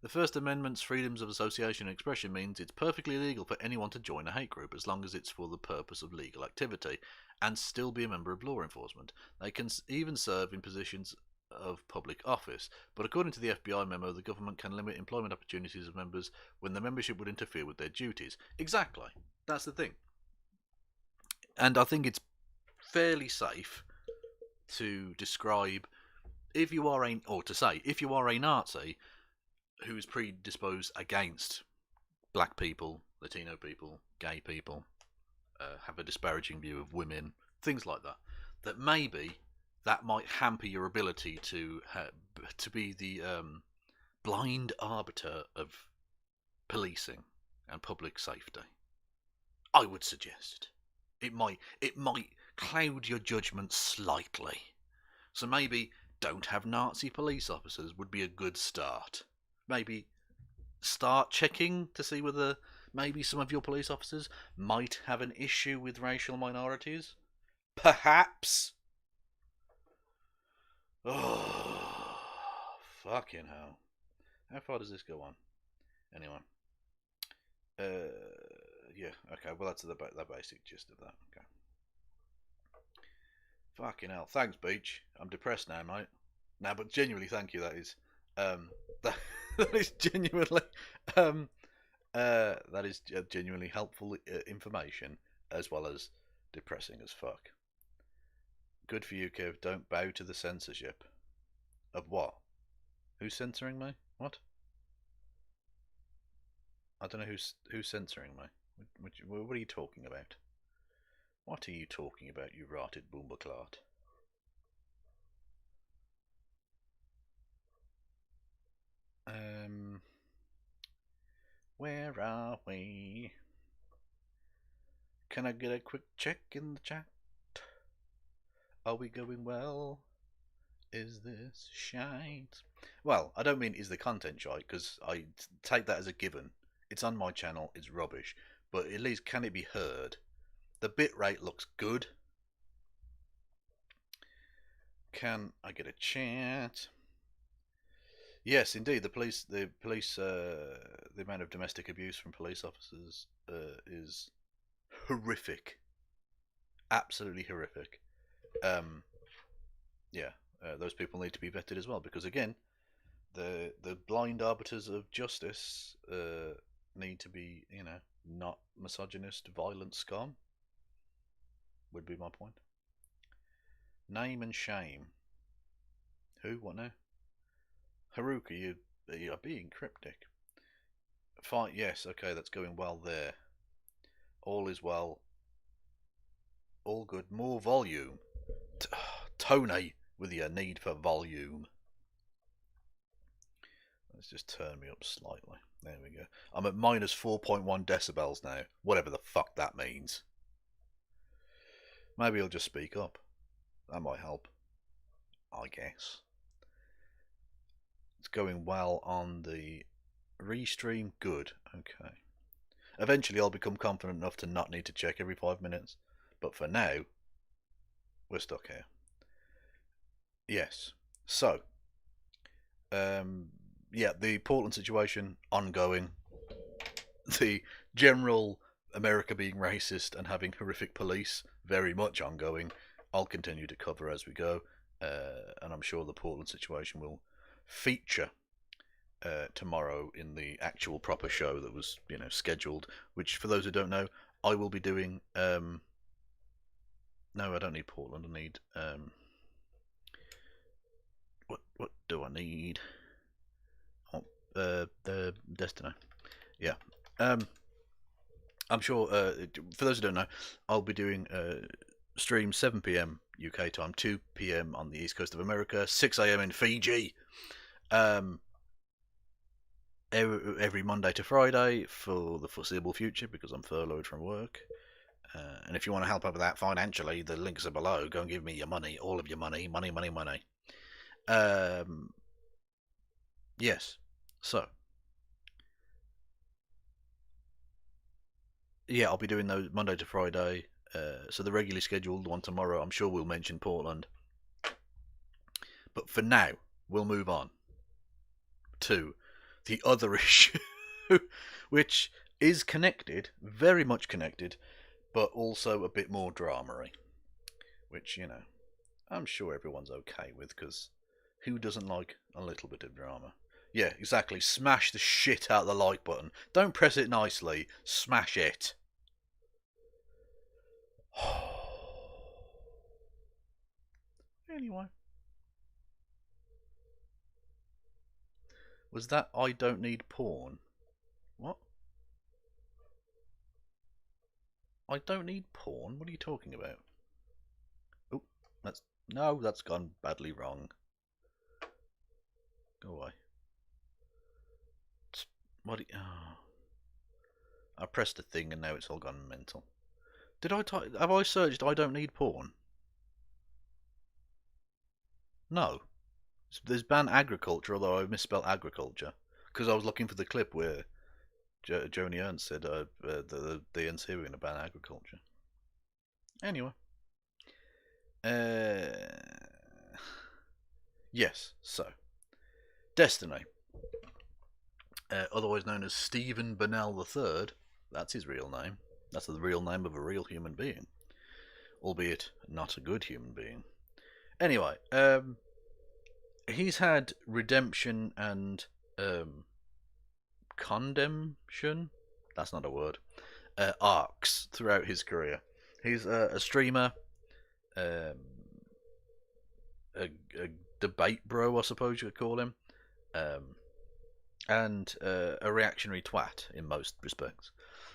The First Amendment's freedoms of association and expression means it's perfectly legal for anyone to join a hate group as long as it's for the purpose of legal activity and still be a member of law enforcement. They can even serve in positions of public office, but according to the FBI memo, the government can limit employment opportunities of members when the membership would interfere with their duties. Exactly. That's the thing. And I think it's fairly safe to describe if you are if you are a Nazi who is predisposed against black people, Latino people, gay people, have a disparaging view of women, things like that, that maybe that might hamper your ability to be the blind arbiter of policing and public safety. I would suggest it might cloud your judgment slightly. So maybe don't have Nazi police officers would be a good start. Maybe start checking to see whether maybe some of your police officers might have an issue with racial minorities. Perhaps. Oh, fucking hell. How far does this go on? Anyway. Yeah, okay, well that's the basic gist of that. Okay. Fucking hell. Thanks, Beach. I'm depressed now, mate. Now, but genuinely, thank you, that is. That is genuinely that is genuinely helpful information as well as depressing as fuck. Good for you, Kev. Don't bow to the censorship. Of what? Who's censoring me? What? I don't know who's censoring me. What are you talking about? What are you talking about, you rotted boomberclot? Where are we? Can I get a quick check in the chat? Are we going well? Is this shite? Well, I don't mean is the content shite, because I take that as a given. It's on my channel, it's rubbish. But at least can it be heard? The bitrate looks good. Can I get a chat? Yes, indeed. The amount of domestic abuse from police officers is horrific, absolutely horrific. Yeah, those people need to be vetted as well because again, the blind arbiters of justice need to be, not misogynist, violent scum. Would be my point. Name and shame. Who? What now? Haruka, you are being cryptic. Fine, yes, okay, that's going well there. All is well. All good. More volume. Tony, with your need for volume. Let's just turn me up slightly. There we go. I'm at minus 4.1 decibels now. Whatever the fuck that means. Maybe I'll just speak up. That might help. I guess. It's going well on the restream. Good. Okay. Eventually I'll become confident enough to not need to check every 5 minutes. But for now, we're stuck here. Yes. So, yeah, the Portland situation, ongoing. The general America being racist and having horrific police, very much ongoing. I'll continue to cover as we go. And I'm sure the Portland situation will feature tomorrow in the actual proper show that was, scheduled. Which, for those who don't know, I will be doing. No, I don't need Portland. I need. What do I need? The Destiny. Yeah. I'm sure. For those who don't know, I'll be doing stream 7 p.m. UK time, 2 p.m. on the east coast of America, 6 a.m. in Fiji. every Monday to Friday for the foreseeable future because I'm furloughed from work. And if you want to help out with that financially, the links are below. Go and give me your money, all of your money, money, money, money. Yes. So, yeah, I'll be doing those Monday to Friday. So the regularly scheduled one tomorrow, I'm sure we'll mention Portland. But for now, we'll move on to the other issue, which is connected, very much connected, but also a bit more dramery. Which, I'm sure everyone's okay with, because who doesn't like a little bit of drama? Yeah, exactly. Smash the shit out of the like button. Don't press it nicely. Smash it. Anyway. Was that I don't need porn? What? I don't need porn? What are you talking about? Oh, that's gone badly wrong. Go away. What? Oh. I pressed a thing and now it's all gone mental. Have I searched I don't need porn? No. There's ban agriculture, although I misspelled agriculture because I was looking for the clip where Joni Ernst said the DNC were going to ban agriculture. Anyway. Yes, so. Destiny. Otherwise known as Stephen Burnell III. That's his real name. That's the real name of a real human being. Albeit not a good human being. Anyway, he's had redemption and condemnation. That's not a word. Arcs throughout his career. He's a streamer, a debate bro, I suppose you could call him, and a reactionary twat in most respects.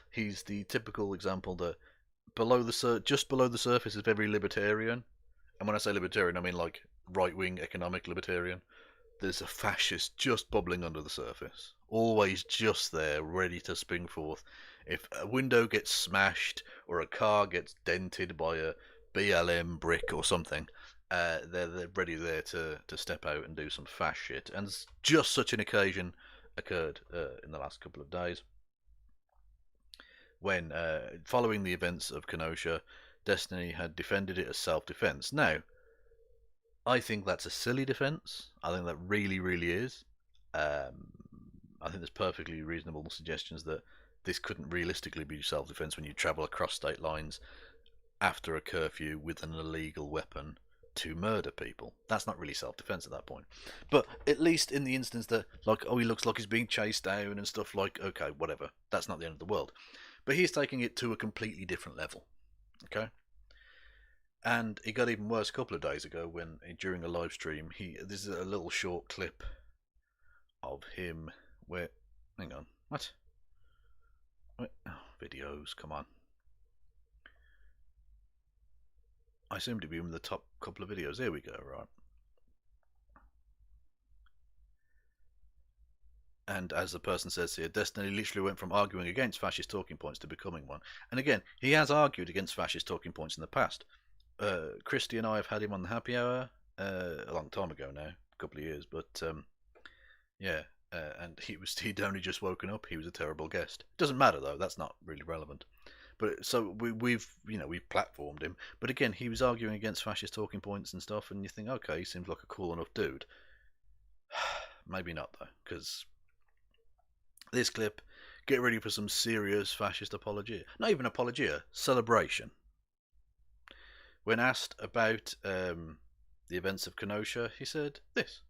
He's the typical example that just below the surface of every libertarian, and when I say libertarian, I mean like right-wing economic libertarian, there's a fascist just bubbling under the surface, always just there, ready to spring forth. If a window gets smashed or a car gets dented by a BLM brick or something, they're ready there to step out and do some fast shit. And just such an occasion occurred in the last couple of days when, following the events of Kenosha, Destiny had defended it as self-defense. Now, I think that's a silly defense. I think that really, really is. I think there's perfectly reasonable suggestions that this couldn't realistically be self-defense when you travel across state lines after a curfew with an illegal weapon to murder people. That's not really self-defense at that point. But at least in the instance that, like, oh, he looks like he's being chased down and stuff, like, okay, whatever. That's not the end of the world. But he's taking it to a completely different level. Okay? And it got even worse a couple of days ago when, during a live stream, this is a little short clip of him where, hang on, what? Oh, videos, come on. I seem to be in the top couple of videos. There we go, right. And as the person says here, Destiny literally went from arguing against fascist talking points to becoming one. And again, he has argued against fascist talking points in the past. Christy and I have had him on the happy hour a long time ago now, a couple of years, but yeah, and he'd only just woken up. He was a terrible guest. Doesn't matter though. That's not really relevant. But so we've platformed him. But again, he was arguing against fascist talking points and stuff, and you think, okay, he seems like a cool enough dude. Maybe not though, because this clip, get ready for some serious fascist apologia. Not even apologia, celebration. When asked about the events of Kenosha, he said this.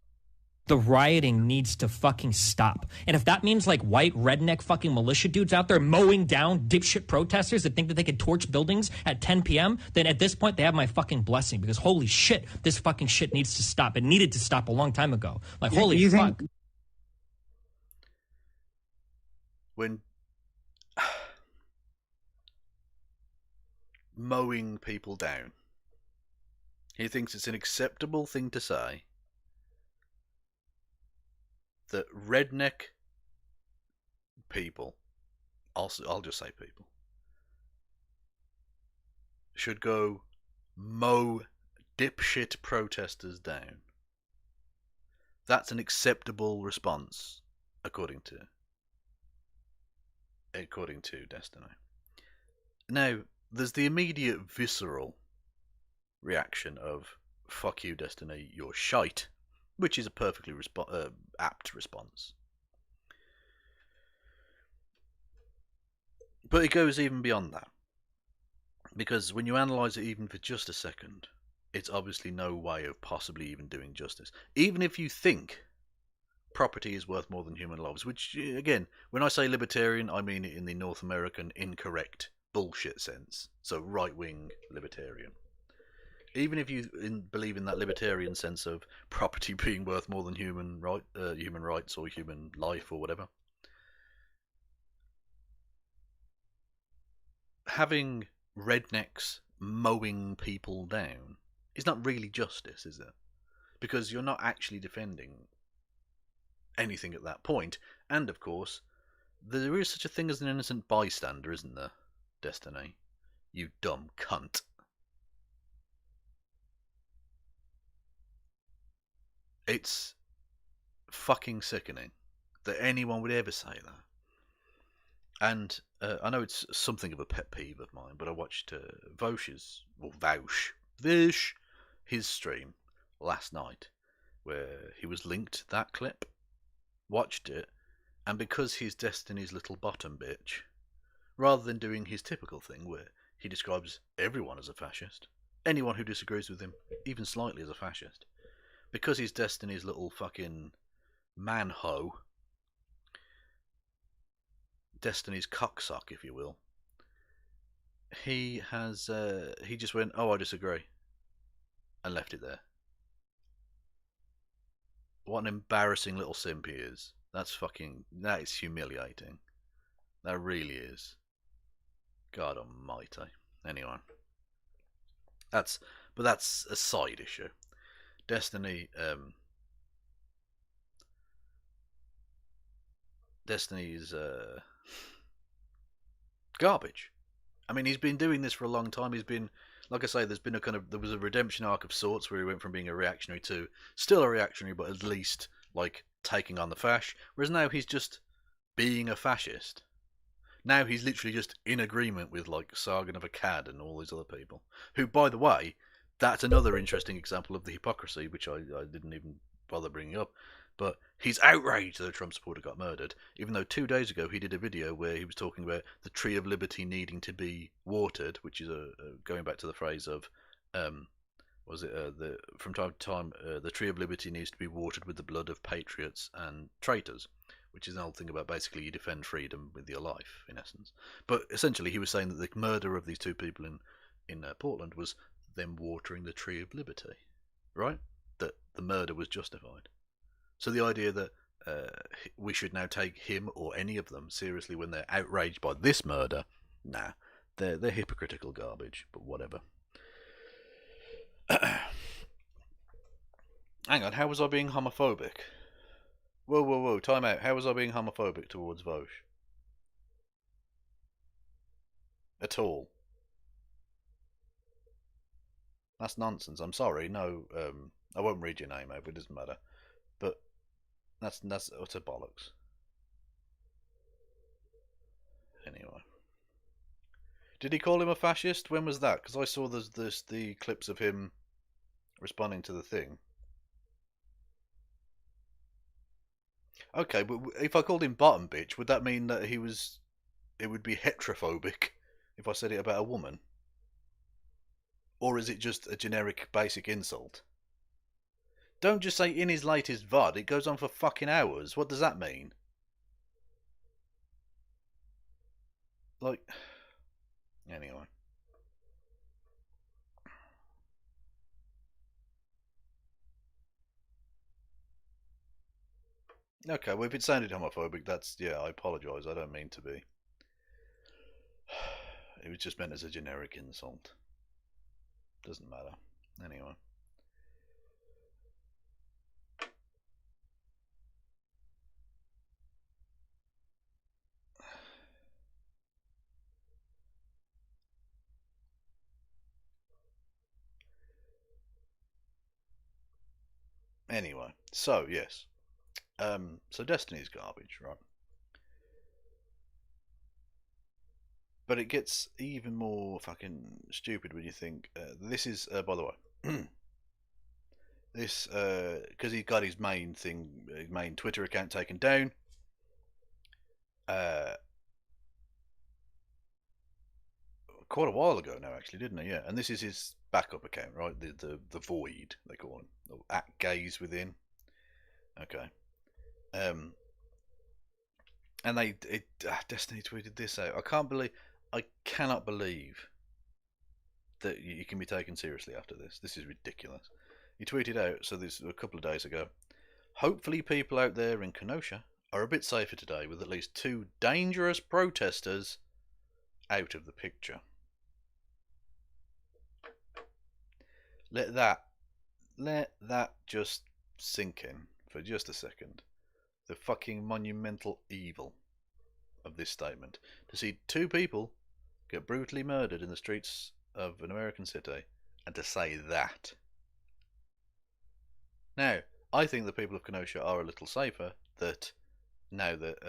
The rioting needs to fucking stop. And if that means like white redneck fucking militia dudes out there mowing down dipshit protesters that think that they could torch buildings at 10 p.m., then at this point they have my fucking blessing, because holy shit, this fucking shit needs to stop. It needed to stop a long time ago. Like, holy fuck. When mowing people down, he thinks it's an acceptable thing to say that redneck people, I'll just say people, should go mow dipshit protesters down, that's an acceptable response, according to Destiny. Now, there's the immediate visceral reaction of "fuck you, Destiny, you're shite," which is a perfectly apt response. But it goes even beyond that, because when you analyse it even for just a second, it's obviously no way of possibly even doing justice. Even if you think property is worth more than human lives, which, again, when I say libertarian, I mean it in the North American incorrect bullshit sense, so right-wing libertarian. Even if you believe in that libertarian sense of property being worth more than human rights or human life or whatever, having rednecks mowing people down is not really justice, is it? Because you're not actually defending anything at that point. And of course, there is such a thing as an innocent bystander, isn't there, Destiny? You dumb cunt. It's fucking sickening that anyone would ever say that. And I know it's something of a pet peeve of mine, but I watched Vish, his stream last night, where he was linked that clip, watched it, and because he's Destiny's little bottom bitch, rather than doing his typical thing where he describes everyone as a fascist, anyone who disagrees with him, even slightly, as a fascist, because he's Destiny's little fucking man-ho, Destiny's cocksock, if you will, he just went, "Oh, I disagree," and left it there. What an embarrassing little simp he is. That is humiliating. That really is. God almighty. Anyway, that's a side issue. Destiny, Destiny's garbage. I mean, he's been doing this for a long time. He's been, like I say, there was a redemption arc of sorts where he went from being a reactionary to still a reactionary, but at least like taking on the fash. Whereas now he's just being a fascist. Now he's literally just in agreement with like Sargon of Akkad and all these other people. Who, by the way, that's another interesting example of the hypocrisy, which I didn't even bother bringing up. But he's outraged that a Trump supporter got murdered, even though 2 days ago he did a video where he was talking about the Tree of Liberty needing to be watered, which is going back to the phrase of, from time to time, the Tree of Liberty needs to be watered with the blood of patriots and traitors, which is an old thing about basically you defend freedom with your life, in essence. But essentially he was saying that the murder of these two people in Portland was them watering the Tree of Liberty, right? That the murder was justified. So the idea that we should now take him or any of them seriously when they're outraged by this murder, nah, they're hypocritical garbage, but whatever. Hang on, how was I being homophobic? Whoa, time out. How was I being homophobic towards Vosh? At all? That's nonsense. I'm sorry. No, I won't read your name out, but it doesn't matter. But that's utter bollocks. Anyway, did he call him a fascist? When was that? Because I saw the clips of him responding to the thing. Okay, but if I called him bottom bitch, would that mean that it would be heterophobic if I said it about a woman? Or is it just a generic basic insult? Don't just say in his latest VOD, it goes on for fucking hours. What does that mean? Like, anyway. Okay, well if it sounded homophobic, I apologise, I don't mean to be. It was just meant as a generic insult. Doesn't matter. Anyway. Anyway, so yes. So Destiny's garbage, right? But it gets even more fucking stupid when you think this is, by the way, this because he got his main Twitter account taken down. Uh, Quite a while ago now, actually, didn't he? Yeah, and this is his backup account, right? The void they call him, or at gaze within. Okay. Um, and Destiny tweeted this out. I cannot believe that you can be taken seriously after this. This is ridiculous. He tweeted out, so this a couple of days ago. Hopefully, people out there in Kenosha are a bit safer today, with at least 2 dangerous protesters out of the picture. Let that just sink in for just a second. The fucking monumental evil of this statement. To see 2 people get brutally murdered in the streets of an American city, and to say that. Now, I think the people of Kenosha are a little safer that now that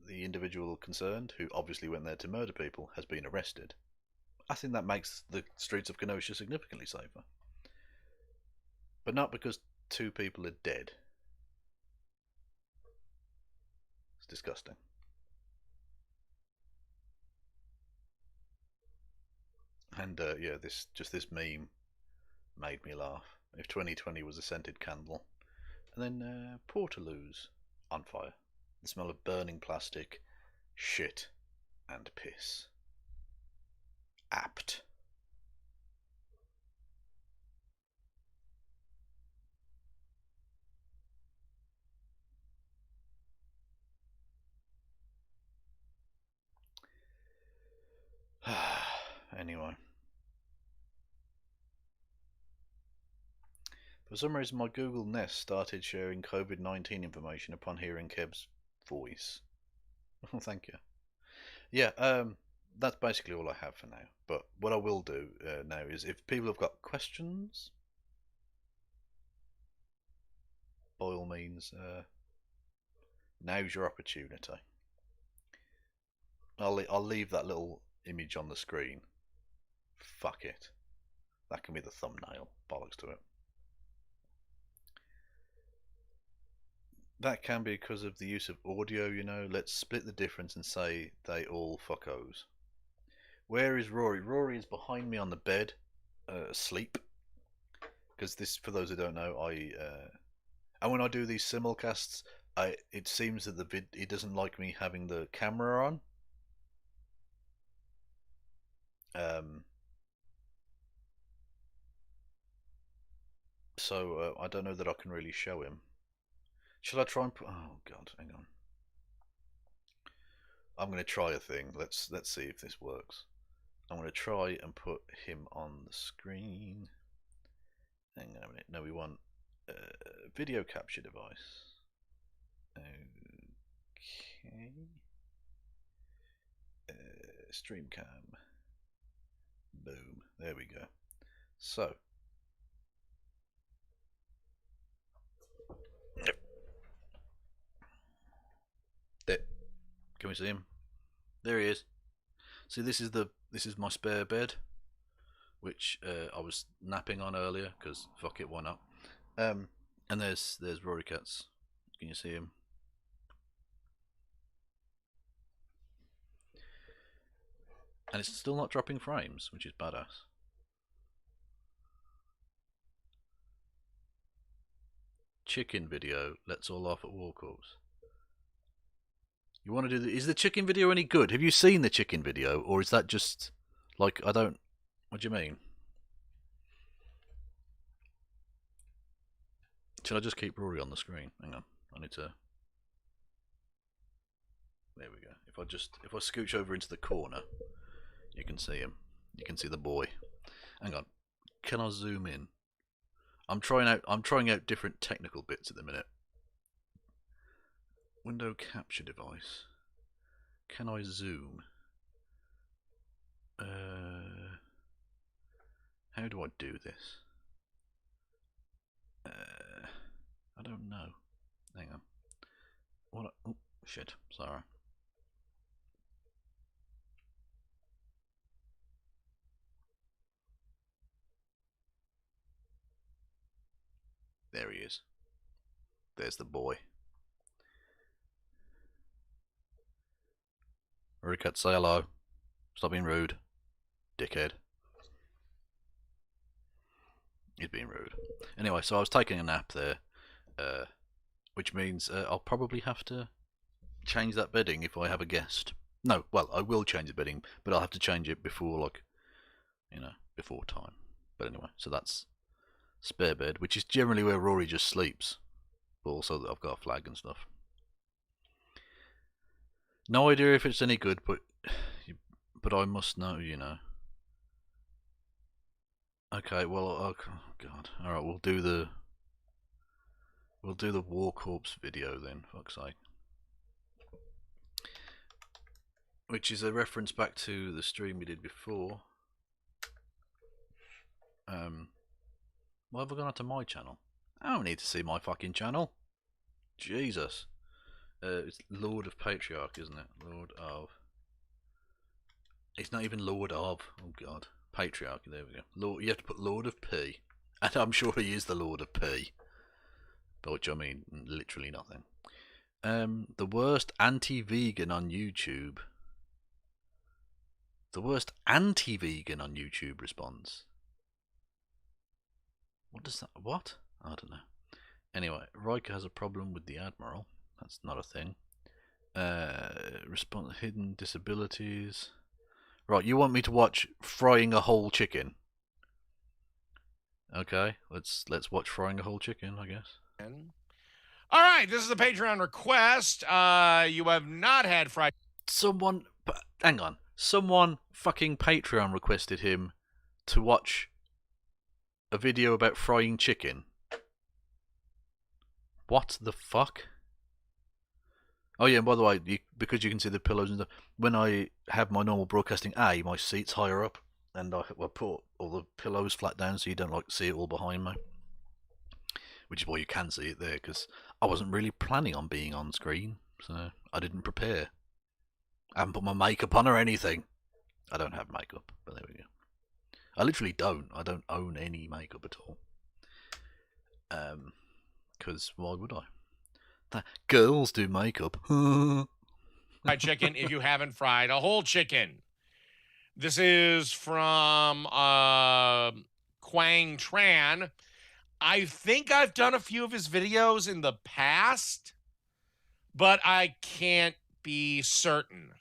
the individual concerned, who obviously went there to murder people, has been arrested. I think that makes the streets of Kenosha significantly safer. But not because 2 people are dead. It's disgusting. And yeah, this meme made me laugh. If 2020 was a scented candle, and then Portaloos on fire. The smell of burning plastic, shit, and piss. Apt. Anyway. For some reason, my Google Nest started sharing COVID-19 information upon hearing Kev's voice. Oh, thank you. Yeah, that's basically all I have for now. But what I will do now is, if people have got questions, by all means, now's your opportunity. I'll leave that little image on the screen. Fuck it. That can be the thumbnail. Bollocks to it. That can be because of the use of audio, you know. Let's split the difference and say they all fuckos. Where is Rory? Rory is behind me on the bed, asleep. Because this, for those who don't know, and when I do these simulcasts, it seems that he doesn't like me having the camera on. So I don't know that I can really show him. Shall I try and put? Oh God, hang on. I'm going to try a thing. Let's see if this works. I'm going to try and put him on the screen. Hang on a minute. No, we want a video capture device. Okay. Stream cam. Boom. There we go. So. There. Can we see him? There he is. See, this is my spare bed, which I was napping on earlier because fuck it, why not? And there's Rory Katz. Can you see him? And it's still not dropping frames, which is badass. Chicken video. Let's all laugh at war corps. You want to do is the chicken video any good? Have you seen the chicken video, or is that just like I don't? What do you mean? Should I just keep Rory on the screen? Hang on, I need to. There we go. If I scooch over into the corner, you can see him. You can see the boy. Hang on. Can I zoom in? I'm trying out different technical bits at the minute. Window capture device. Can I zoom? How do I do this? don't know. Hang on. What? Oh, shit. Sorry. There he is. There's the boy. Ricket, say hello. Stop being rude. Dickhead. He's being rude. Anyway, so I was taking a nap there, which means I'll probably have to change that bedding if I have a guest. No, well, I will change the bedding, but I'll have to change it before, like, you know, before time. But anyway, so that's spare bed, which is generally where Rory just sleeps, but also that I've got a flag and stuff. No idea if it's any good, but I must know, you know. Okay, well, oh god. All right, we'll do the War Corpse video then. Fuck's sake. Which is a reference back to the stream we did before. Why have I gone onto my channel? I don't need to see my fucking channel. Jesus. It's Lord of Patriarch, isn't it? Lord of. It's not even Lord of. Oh god. Patriarch. There we go. Lord. You have to put Lord of P, and I'm sure he is the Lord of P. By which I mean literally nothing. The worst anti-vegan on YouTube. The worst anti-vegan on YouTube responds. What does that? What? I don't know. Anyway, Riker has a problem with the Admiral. That's not a thing. Response hidden disabilities. Right, you want me to watch frying a whole chicken? Okay, let's watch frying a whole chicken, I guess. All right, this is a Patreon request. You have not had fried. Someone, hang on. Someone fucking Patreon requested him to watch a video about frying chicken. What the fuck? Oh yeah, and by the way, because you can see the pillows and stuff, when I have my normal broadcasting my seat's higher up, and I put all the pillows flat down so you don't like see it all behind me. Which is why you can see it there, because I wasn't really planning on being on screen, so I didn't prepare. I haven't put my makeup on or anything. I don't have makeup, but there we go. I literally don't. I don't own any makeup at all. Because why would I? Girls do makeup. Fried chicken if you haven't fried a whole chicken. This is from Quang Tran. I think I've done a few of his videos in the past, but I can't be certain.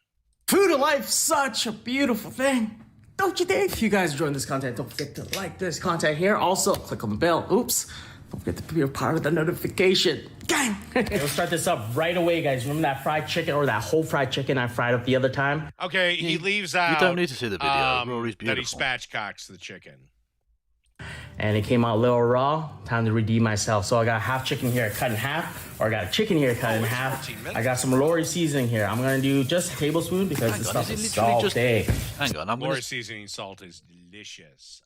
Food of life, such a beautiful thing. Don't you think? If you guys enjoying this content, don't forget to like this content here. Also, click on the bell. Oops. Don't forget to be a part of the notification. Gang! Let's start this up right away, guys. Remember that fried chicken or that whole fried chicken I fried up the other time? Okay, he leaves out. You don't need to see the video. Rory's beautiful. That he spatchcocks the chicken. And it came out a little raw. Time to redeem myself. So I got half chicken here cut in half, or I got a chicken here cut in half. I got some Lori seasoning here. I'm gonna do just a tablespoon because this stuff is salty. Hang on, I'm Lori seasoning salt is delicious.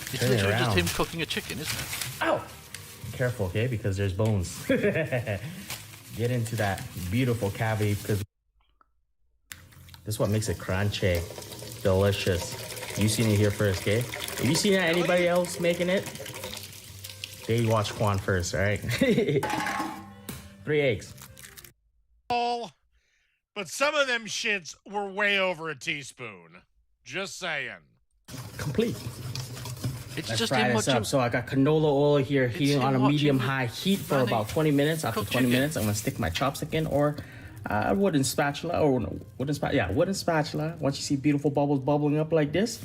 It's literally just him cooking a chicken, isn't it? Ow! Careful, okay? Because there's bones. Get into that beautiful cavity because this is what makes it crunchy, delicious. You seen it here first, okay? If you seen anybody else making it, they watch Quan first, all right? 3 eggs. But some of them shits were way over a teaspoon. Just saying. Complete. It's Let's just fry this up. So I got canola oil here heating on a medium-high heat for about 20 minutes. After 20 minutes, I'm gonna stick my chopstick in or a wooden spatula wooden spatula. Once you see beautiful bubbles bubbling up like this,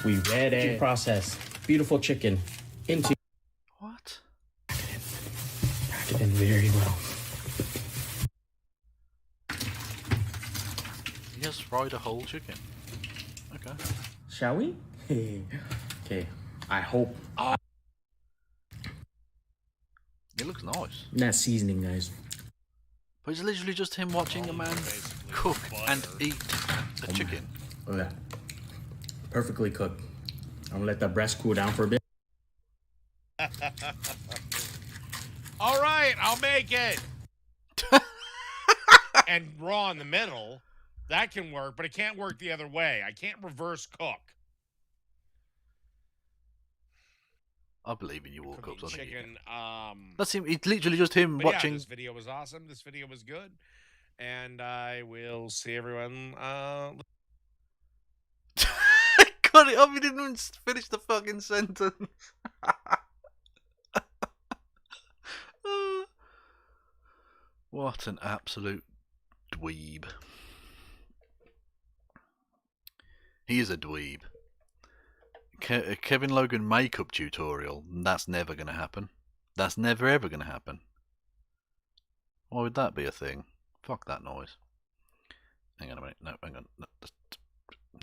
we ready. Process beautiful chicken into. What? Pack it in very well. He just fried a whole chicken. Okay. Shall we? Okay. I hope. It looks nice. That seasoning, guys. But it's literally just him watching a man cook and eat a chicken. Oh yeah. Perfectly cooked. I'm gonna let that breast cool down for a bit. All right, I'll make it. And raw in the middle, that can work, but it can't work the other way. I can't reverse cook. I believe in you, War Cups. Cooking chicken. That's him. It's literally just him But watching. yeah, this video was awesome. This video was good. And I will see everyone. Got it up. He didn't even finish the fucking sentence. What an absolute dweeb. He is a dweeb. Kevin Logan makeup tutorial. That's never going to happen. That's never ever going to happen. Why would that be a thing? Fuck that noise. Hang on a minute. No, hang on.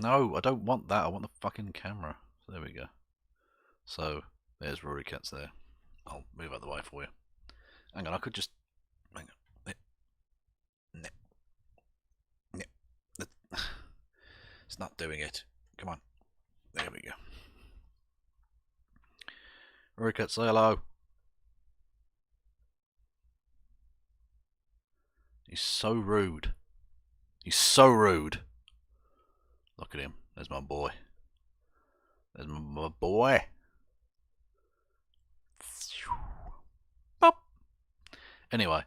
No, I don't want that. I want the fucking camera. So there we go. So, there's Rory Katz there. I'll move out of the way for you. Hang on, I could just... Hang on. It's not doing it. Come on. There we go. Rory Katz, say hello. He's so rude. He's so rude. Look at him. There's my boy. There's my boy. Pop. Anyway,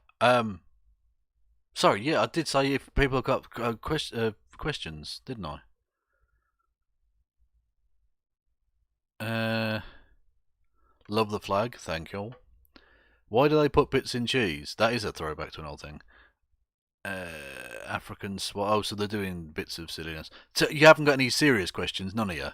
sorry, yeah, I did say if people have got questions, didn't I? Love the flag, thank you. Why do they put bits in cheese? That is a throwback to an old thing. African swat. Oh, so they're doing bits of silliness. So you haven't got any serious questions, none of you?